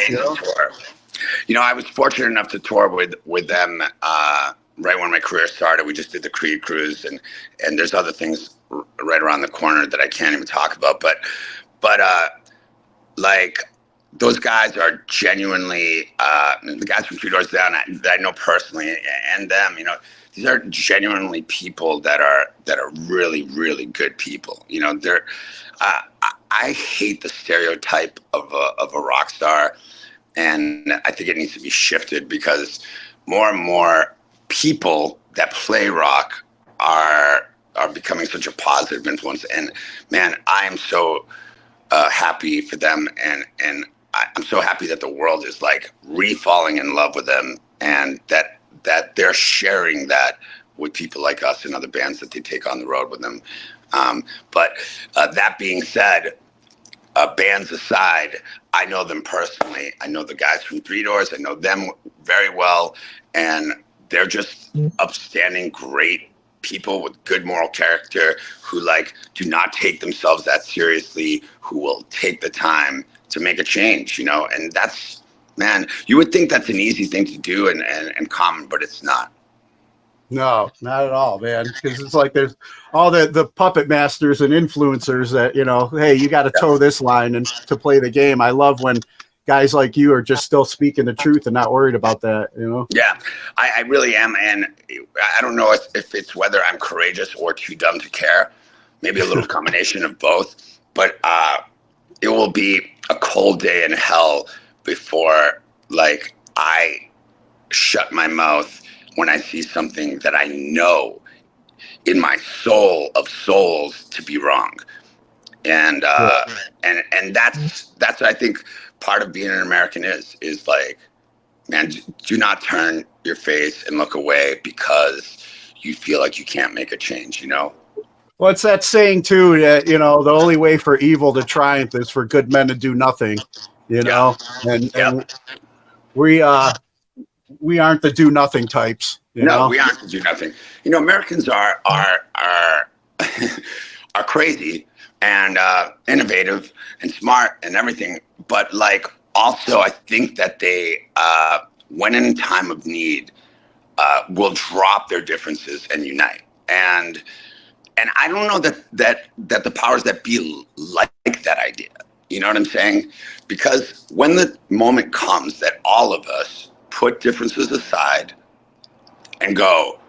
Speaker 9: I was fortunate enough to tour with them right when my career started. We just did the Creed cruise, and there's other things right around the corner that I can't even talk about. But like those guys are genuinely the guys from 3 Doors Down that I know personally, and them. These are genuinely people that are really, really good people. They're I hate the stereotype of a rock star. And I think it needs to be shifted because more and more people that play rock are becoming such a positive influence. And man, I am so happy for them, and I'm so happy that the world is like re-falling in love with them, and that they're sharing that with people like us and other bands that they take on the road with them. But that being said, bands aside, I know them personally. I know the guys from 3 Doors. I know them very well. And they're just upstanding, great people with good moral character who do not take themselves that seriously, who will take the time to make a change, and that's, man, you would think that's an easy thing to do and common, but it's not.
Speaker 8: No, not at all, man. Because it's like there's all the puppet masters and influencers that, hey, you got to toe this line and to play the game. I love when guys like you are just still speaking the truth and not worried about that,
Speaker 9: Yeah, I really am. And I don't know if it's whether I'm courageous or too dumb to care. Maybe a little combination of both. But it will be a cold day in hell before I shut my mouth when I see something that I know in my soul of souls to be wrong. And and that's what I think part of being an American is man, do not turn your face and look away because you feel like you can't make a change,
Speaker 8: What's that saying too? That the only way for evil to triumph is for good men to do nothing. And we aren't the do nothing types.
Speaker 9: No, we aren't to do nothing. Americans are are crazy and innovative and smart and everything, but like also I think that they when in time of need will drop their differences and unite. And I don't know that the powers that be like that idea. You know what I'm saying? Because when the moment comes that all of us put differences aside and go,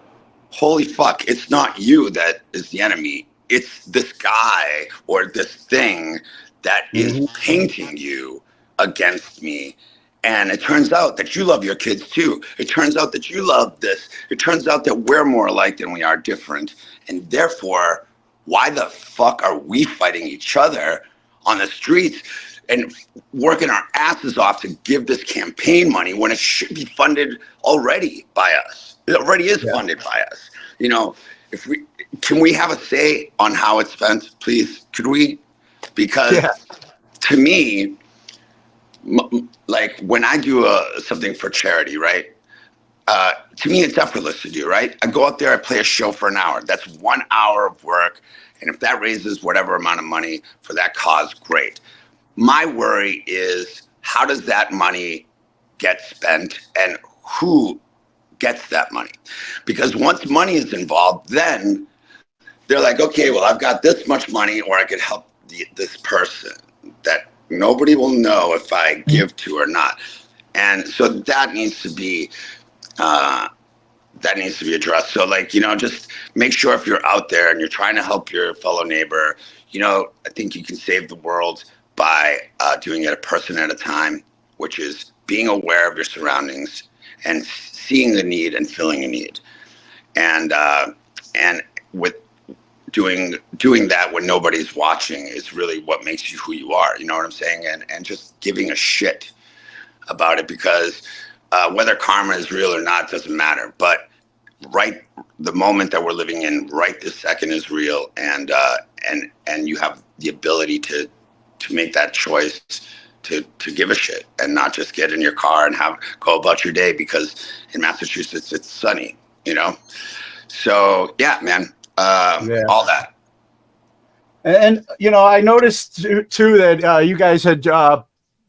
Speaker 9: holy fuck, it's not you that is the enemy. It's this guy or this thing that is painting you against me. And it turns out that you love your kids too. It turns out that you love this. It turns out that we're more alike than we are different. And therefore, why the fuck are we fighting each other on the streets and working our asses off to give this campaign money when it should be funded already by us? It already is funded by us. Can we have a say on how it's spent, please? Could we? Because to me, like when I do something for charity, right? To me, it's effortless to do, right? I go out there, I play a show for an hour. That's 1 hour of work. And if that raises whatever amount of money for that cause, great. My worry is how does that money get spent and who gets that money? Because once money is involved, then they're like, okay, well, I've got this much money or I could help this person that nobody will know if I give to or not. And so that needs to be addressed. So just make sure if you're out there and you're trying to help your fellow neighbor, I think you can save the world by doing it a person at a time, which is being aware of your surroundings and seeing the need and filling a need. And with doing that when nobody's watching is really what makes you who you are. You know what I'm saying? And just giving a shit about it, because whether karma is real or not doesn't matter. But the moment that we're living in right this second is real, and you have the ability to make that choice to give a shit and not just get in your car and go about your day because in Massachusetts it's sunny. So yeah, man. All that.
Speaker 8: And I noticed too that you guys had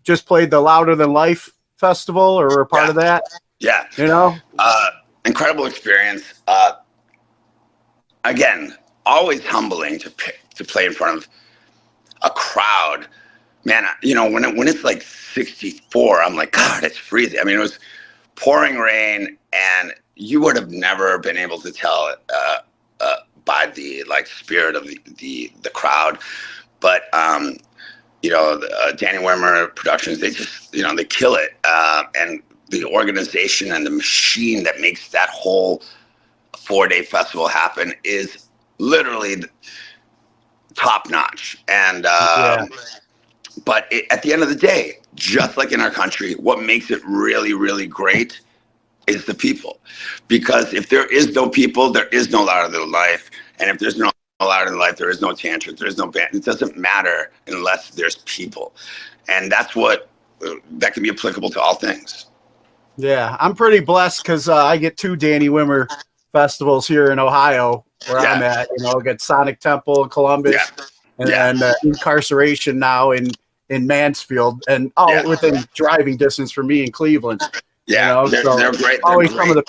Speaker 8: just played the Louder Than Life festival or were a part of that.
Speaker 9: Yeah. Incredible experience. Again, always humbling to play in front of a crowd. Man, when it's like 64, I'm like, God, it's freezing. I mean, it was pouring rain, and you would have never been able to tell by the spirit of the crowd. But Danny Wimmer Productions, they just they kill it, and the organization and the machine that makes that whole 4-day festival happen is literally top notch. And but at the end of the day, just like in our country, what makes it really, really great is the people. Because if there is no people, there is no Louder Than Life. And if there's no Louder Than Life, there is no Tantric, there is no band. It doesn't matter unless there's people. And that's that can be applicable to all things.
Speaker 8: Yeah, I'm pretty blessed because I get 2 Danny Wimmer festivals here in Ohio where I'm at. I get Sonic Temple in Columbus and Incarceration now in Mansfield, and all within driving distance for me in Cleveland.
Speaker 9: Yeah, they're great.
Speaker 8: Always some of the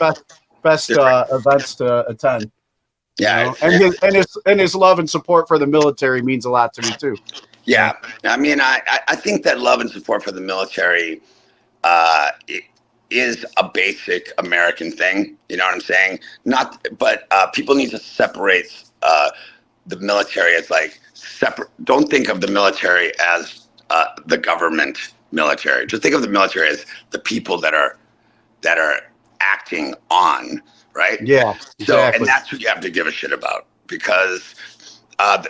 Speaker 8: best events to attend.
Speaker 9: Yeah,
Speaker 8: and his love and support for the military means a lot to me too.
Speaker 9: Yeah, I mean, I think that love and support for the military is a basic American thing. You know what I'm saying? But people need to separate the military as separate. Don't think of the military as the government military. Just think of the military as the people that are acting on, right?
Speaker 8: Yeah, exactly.
Speaker 9: So, and that's who you have to give a shit about, because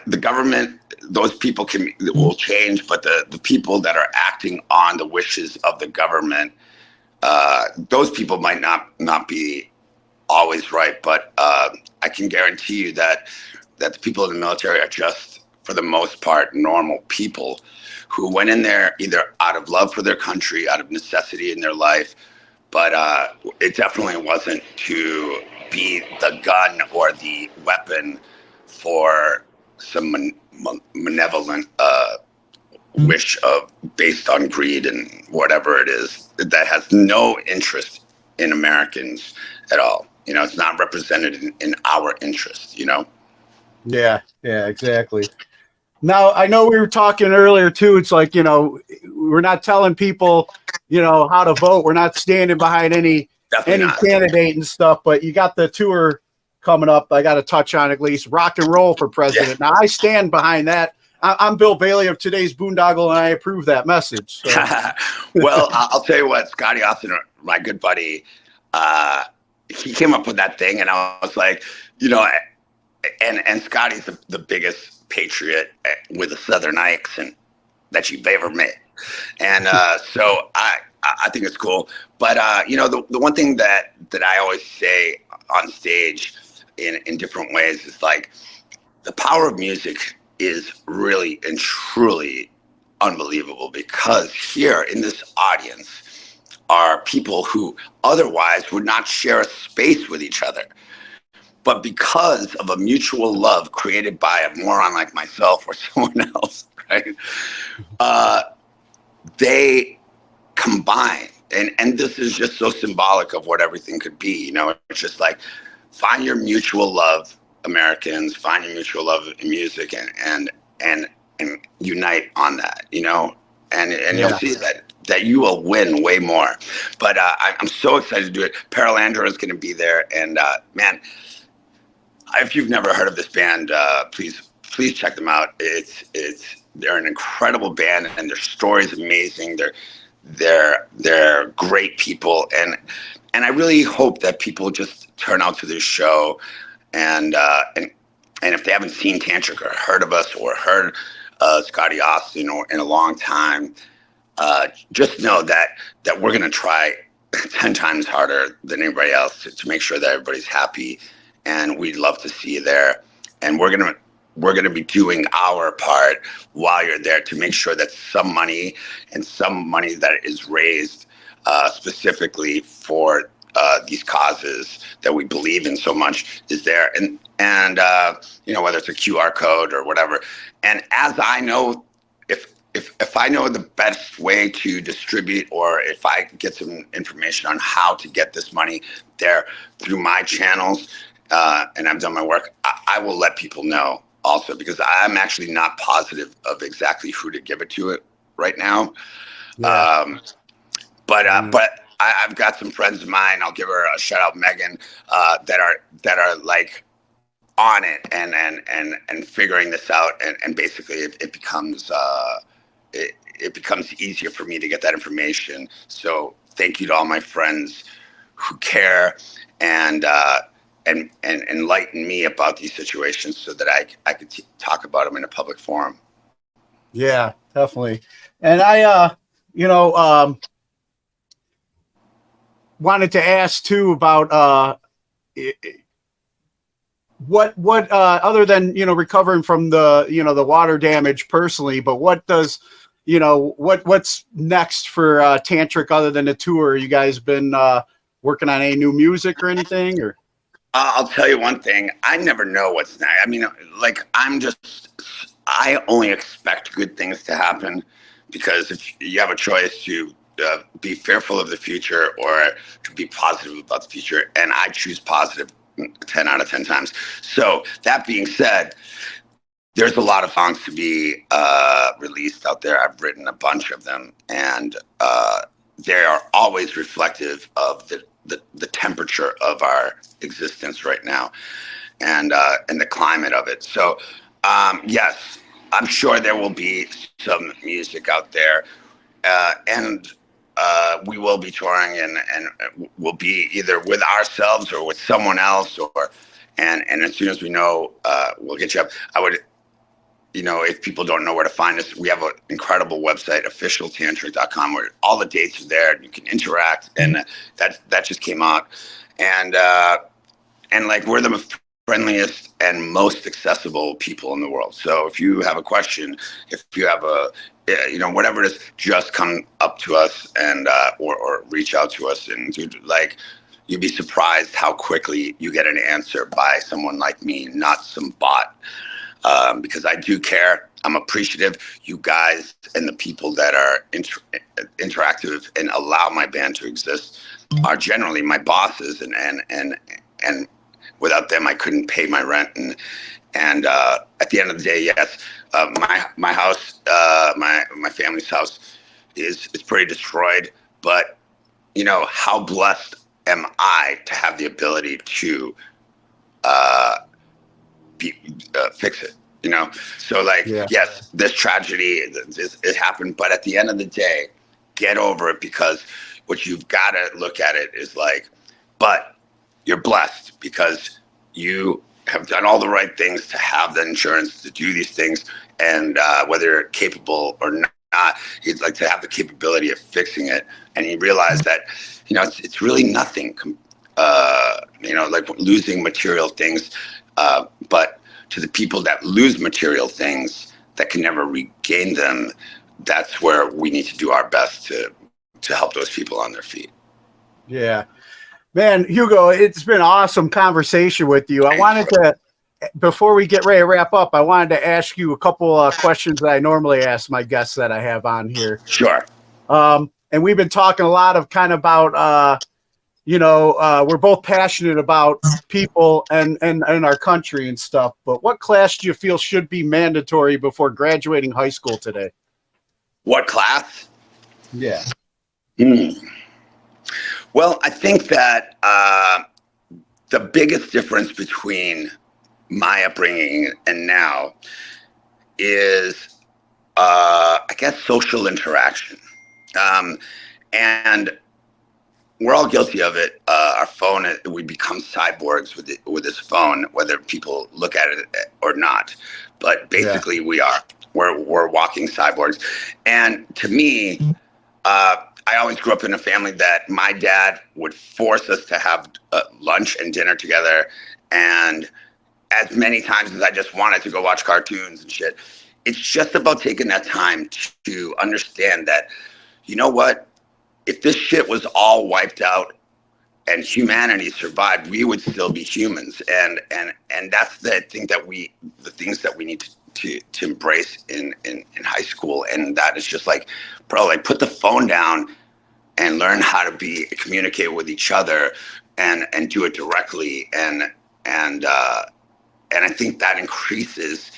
Speaker 9: the government, those people will change, but the people that are acting on the wishes of the government, those people might not be always right, but I can guarantee you that that the people in the military are just, for the most part, normal people who went in there either out of love for their country, out of necessity in their life, but it definitely wasn't to be the gun or the weapon for some malevolent wish of based on greed and whatever it is that has no interest in Americans at all. You know, it's not represented in our interest, you know?
Speaker 8: Yeah, exactly. Now, I know we were talking earlier too. It's like, you know, we're not telling people, you know, how to vote. We're not standing behind any candidate and stuff, but you got the tour coming up. I got to touch on at least rock and roll for president. Yeah. Now I stand behind that. I'm Bill Bailey of today's Boondoggle, and I approve that message. So.
Speaker 9: Well, I'll tell you what, Scotty Austin, my good buddy, he came up with that thing, and I was like, you know, and Scotty's the biggest patriot with a Southern accent that you've ever met, and so I think it's cool. But you know, the one thing that I always say on stage in different ways is like the power of music is really and truly unbelievable, because here in this audience are people who otherwise would not share a space with each other. But because of a mutual love created by a moron like myself or someone else, right? They combine. And this is just so symbolic of what everything could be. You know, it's just like, find your mutual love, Americans, find your mutual love in music and unite on that, you know? And you'll see that you will win way more. But I'm so excited to do it. Paralandra is going to be there. And man, if you've never heard of this band, please check them out. They're an incredible band, and their story is amazing. They're great people, and I really hope that people just turn out to this show, and if they haven't seen Tantric or heard of us or heard Scotty Austin or in a long time, just know that we're gonna try 10 times harder than anybody else to make sure that everybody's happy. And we'd love to see you there. And we're gonna be doing our part while you're there to make sure that some money that is raised specifically for these causes that we believe in so much is there. And you know, whether it's a QR code or whatever. And as I know, if I know the best way to distribute, or if I get some information on how to get this money there through my channels, and I've done my work, I will let people know also, because I'm actually not positive of exactly who to give it to right now. Yeah. But I've got some friends of mine. I'll give her a shout out, Megan, that are like on it and figuring this out, and basically it becomes it becomes easier for me to get that information. So thank you to all my friends who care and enlighten me about these situations so that I could talk about them in a public forum.
Speaker 8: Yeah, definitely. And I, wanted to ask too about what other than, recovering from the, the water damage personally, but what does, what's next for Tantric other than a tour? You guys been working on any new music or anything, or?
Speaker 9: I'll tell you one thing. I never know what's next. I mean, like, I only expect good things to happen, because if you have a choice to be fearful of the future or to be positive about the future, and I choose positive 10 out of 10 times. So that being said, there's a lot of songs to be released out there. I've written a bunch of them, and they are always reflective of the temperature of our existence right now, and the climate of it. So yes, I'm sure there will be some music out there, and we will be touring, and we'll be either with ourselves or with someone else, and as soon as we know, we'll get you up. I would, if people don't know where to find us, we have an incredible website, officialtantric.com, where all the dates are there and you can interact, and that just came out, and like, we're the friendliest and most accessible people in the world. So if you have a question, if you have whatever it is, just come up to us and or reach out to us, and you'd be surprised how quickly you get an answer by someone like me, not some bot. Because I do care. I'm appreciative. You guys and the people that are interactive and allow my band to exist are generally my bosses, and without them, I couldn't pay my rent. And at the end of the day, yes, my house, my family's house is pretty destroyed. But how blessed am I to have the ability to fix it? So yes, this tragedy, it happened, but at the end of the day, get over it, because what you've got to look at it is but you're blessed because you have done all the right things to have the insurance to do these things, and whether you're capable or not, you'd to have the capability of fixing it, and you realize that it's really nothing, losing material things, but to the people that lose material things that can never regain them, that's where we need to do our best to help those people on their feet.
Speaker 8: Yeah, man, Hugo, it's been an awesome conversation with you. I wanted to, before we get ready to wrap up, I wanted to ask you a couple of questions that I normally ask my guests that I have on here.
Speaker 9: Sure.
Speaker 8: And we've been talking a lot of about, we're both passionate about people and our country and stuff, but what class do you feel should be mandatory before graduating high school today?
Speaker 9: What class?
Speaker 8: Yeah.
Speaker 9: Well, I think that the biggest difference between my upbringing and now is, I guess, social interaction. And we're all guilty of it. Our phone, we become cyborgs with this phone, whether people look at it or not. But basically, we are. We're walking cyborgs. And to me, I always grew up in a family that my dad would force us to have lunch and dinner together. And as many times as I just wanted to go watch cartoons and shit, it's just about taking that time to understand that, you know what? If this shit was all wiped out and humanity survived, we would still be humans. And that's the things that we need to embrace in high school. And that is just put the phone down and learn how to communicate with each other and do it directly. And I think that increases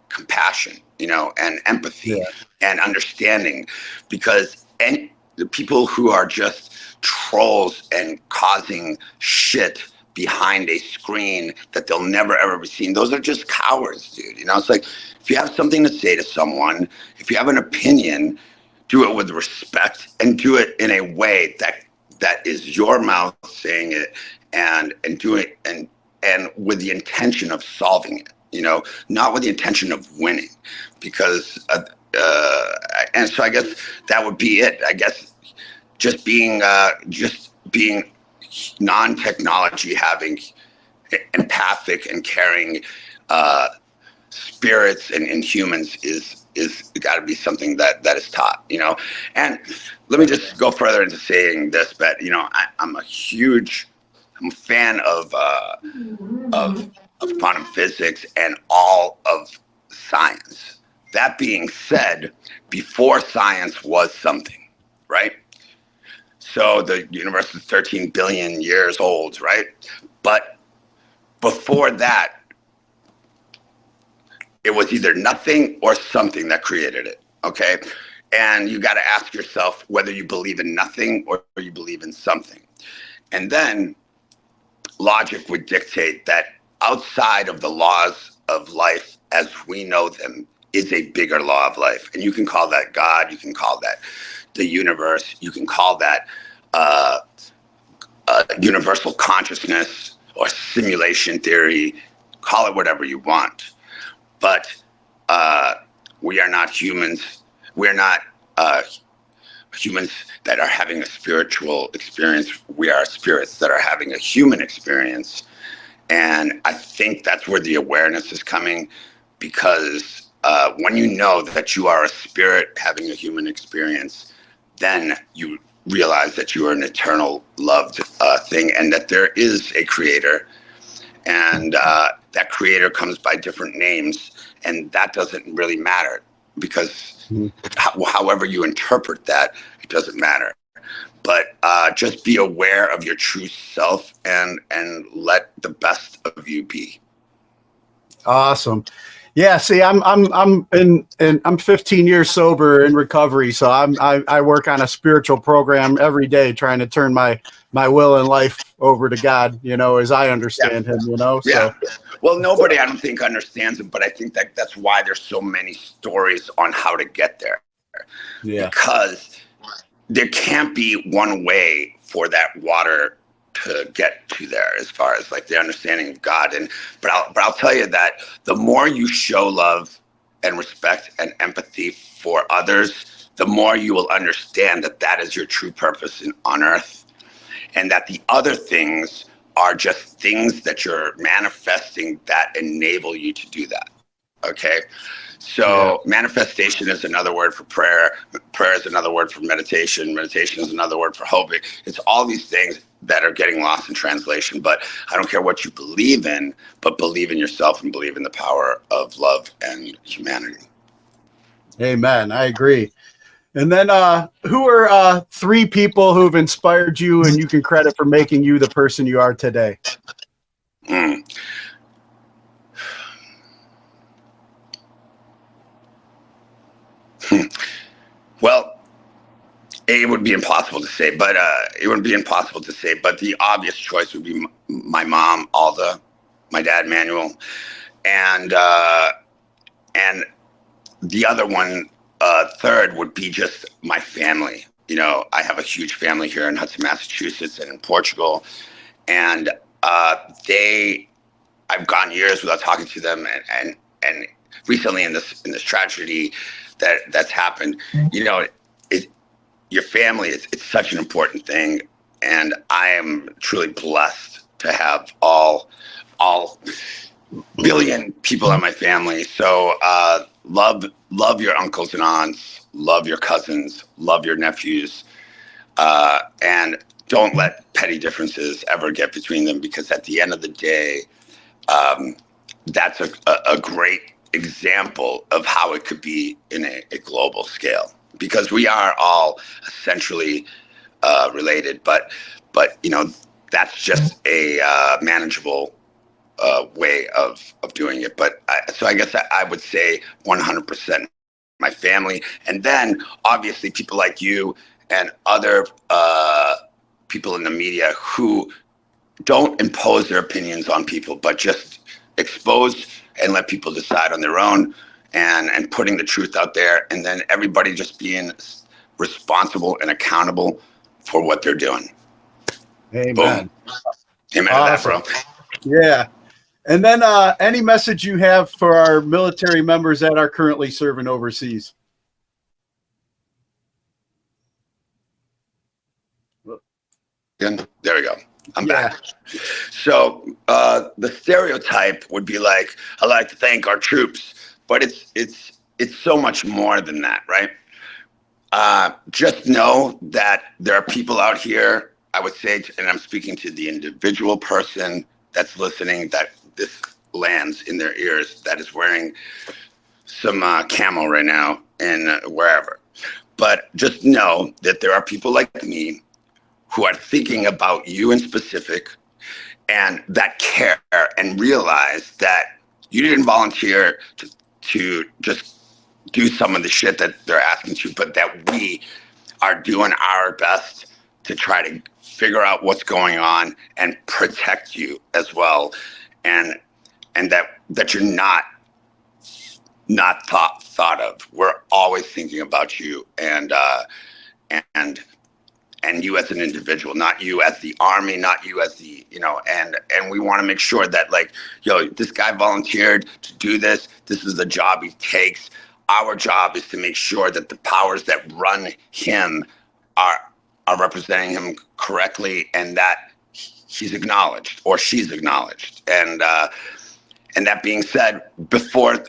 Speaker 9: compassion, and empathy and understanding, because the people who are just trolls and causing shit behind a screen that they'll never ever be seen, those are just cowards, dude. It's if you have something to say to someone, if you have an opinion, do it with respect and do it in a way that is your mouth saying it, and do it and with the intention of solving it, not with the intention of winning, because and so I guess that would be it. I guess just being non-technology, having empathic and caring spirits and humans is got to be something that is taught, And let me just go further into saying this, but I'm a fan of quantum physics and all of science. That being said, before science was something, right? So the universe is 13 billion years old, right? But before that, it was either nothing or something that created it, okay? And you got to ask yourself whether you believe in nothing or you believe in something. And then logic would dictate that outside of the laws of life as we know them is a bigger law of life. And you can call that God, you can call that the universe, you can call that universal consciousness or simulation theory, call it whatever you want. But we are not humans. We're not humans that are having a spiritual experience. We are spirits that are having a human experience. And I think that's where the awareness is coming, because when you know that you are a spirit having a human experience, then you realize that you are an eternal loved thing, and that there is a creator, and that creator comes by different names, and that doesn't really matter, because however you interpret that, it doesn't matter. But just be aware of your true self, and let the best of you be.
Speaker 8: Awesome. Yeah. See, I'm 15 years sober in recovery, so I work on a spiritual program every day, trying to turn my will and life over to God, as I understand him,
Speaker 9: Yeah.
Speaker 8: So.
Speaker 9: Well, nobody, I don't think, understands it, but I think that's why there's so many stories on how to get there.
Speaker 8: Yeah.
Speaker 9: Because there can't be one way for that water to get to there, as far as like the understanding of God. But I'll tell you that the more you show love and respect and empathy for others, the more you will understand that that is your true purpose on earth, and that the other things are just things that you're manifesting that enable you to do that. Okay. So manifestation is another word for prayer. Prayer is another word for meditation. Meditation is another word for hoping. It's all these things that are getting lost in translation. But I don't care what you believe in, but believe in yourself and believe in the power of love and humanity.
Speaker 8: Amen. I agree. And then who are 3 people who've inspired you and you can credit for making you the person you are today?
Speaker 9: Well, it would be impossible to say, but the obvious choice would be my mom, Alda, my dad, Manuel, and the other one, third, would be just my family. I have a huge family here in Hudson, Massachusetts, and in Portugal, and I've gone years without talking to them, and recently in this tragedy that's happened, your family it's such an important thing, and I am truly blessed to have all billion people in my family. So love your uncles and aunts, love your cousins, love your nephews, and don't let petty differences ever get between them, because at the end of the day, that's a great example of how it could be in a global scale, because we are all essentially related, but that's just a manageable way of doing it. But so I guess I would say 100% my family, and then obviously people like you and other people in the media who don't impose their opinions on people, but just expose and let people decide on their own, and putting the truth out there, and then everybody just being responsible and accountable for what they're doing.
Speaker 8: Amen.
Speaker 9: Boom. Amen
Speaker 8: Awesome.
Speaker 9: to that, bro.
Speaker 8: Yeah. And then any message you have for our military members that are currently serving overseas?
Speaker 9: There we go. I'm back. So the stereotype would be like, I like to thank our troops, but it's so much more than that, right? Just know that there are people out here, I would say, and I'm speaking to the individual person that's listening, that this lands in their ears, that is wearing some camo right now and wherever. But just know that there are people like me who are thinking about you in specific, and that care, and realize that you didn't volunteer to just do some of the shit that they're asking to, but that we are doing our best to try to figure out what's going on and protect you as well, and that you're not thought of. We're always thinking about you, and you as an individual, not you as the army, not you as the, and we want to make sure that, like, this guy volunteered to do this. This is the job he takes. Our job is to make sure that the powers that run him are representing him correctly, and that he's acknowledged or she's acknowledged. And that being said, before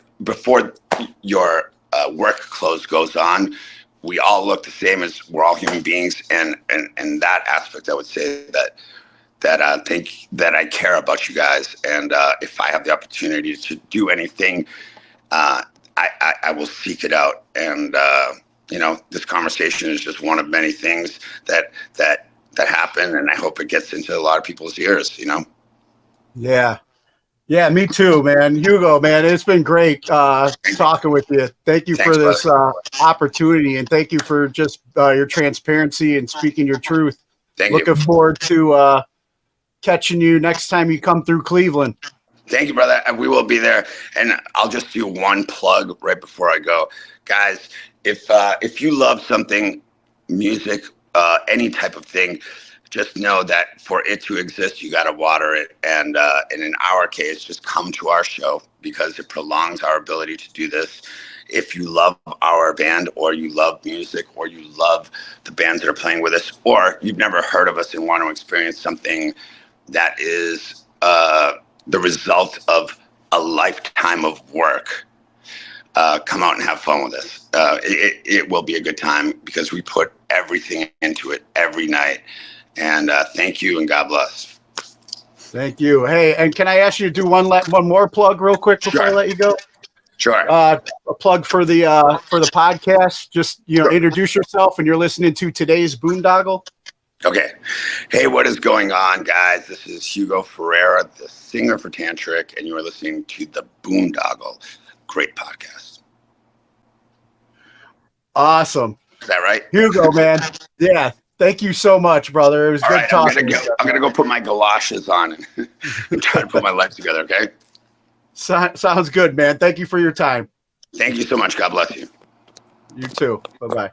Speaker 9: your work clothes goes on, we all look the same, as we're all human beings. And that aspect, I would say that I care about you guys. And if I have the opportunity to do anything, I will seek it out. And this conversation is just one of many things that happen, and I hope it gets into a lot of people's ears.
Speaker 8: Yeah, me too, man. Hugo, man, it's been great talking with you. Thank you for this opportunity, and thank you for just your transparency and speaking your truth. Looking forward to catching you next time you come through Cleveland.
Speaker 9: Thank you, brother. We will be there. And I'll just do one plug right before I go. Guys, if you love something, music, any type of thing, just know that for it to exist, you got to water it. And in our case, just come to our show, because it prolongs our ability to do this. If you love our band, or you love music, or you love the bands that are playing with us, or you've never heard of us and want to experience something that is the result of a lifetime of work, come out and have fun with us. It will be a good time, because we put everything into it every night. And thank you, and God bless.
Speaker 8: Thank you. Hey, and can I ask you to do one more plug real quick before I let you go?
Speaker 9: Sure.
Speaker 8: A plug for the podcast. Just introduce yourself, and you're listening to today's Boondoggle.
Speaker 9: Okay. Hey, what is going on, guys? This is Hugo Ferreira, the singer for Tantric, and you are listening to the Boondoggle. Great podcast.
Speaker 8: Awesome.
Speaker 9: Is that right?
Speaker 8: Hugo, man. Yeah. Thank you so much, brother. It was good talking.
Speaker 9: I'm gonna go put my galoshes on and try to put my life together. Okay.
Speaker 8: Sounds good, man. Thank you for your time.
Speaker 9: Thank you so much. God bless you.
Speaker 8: You too. Bye-bye.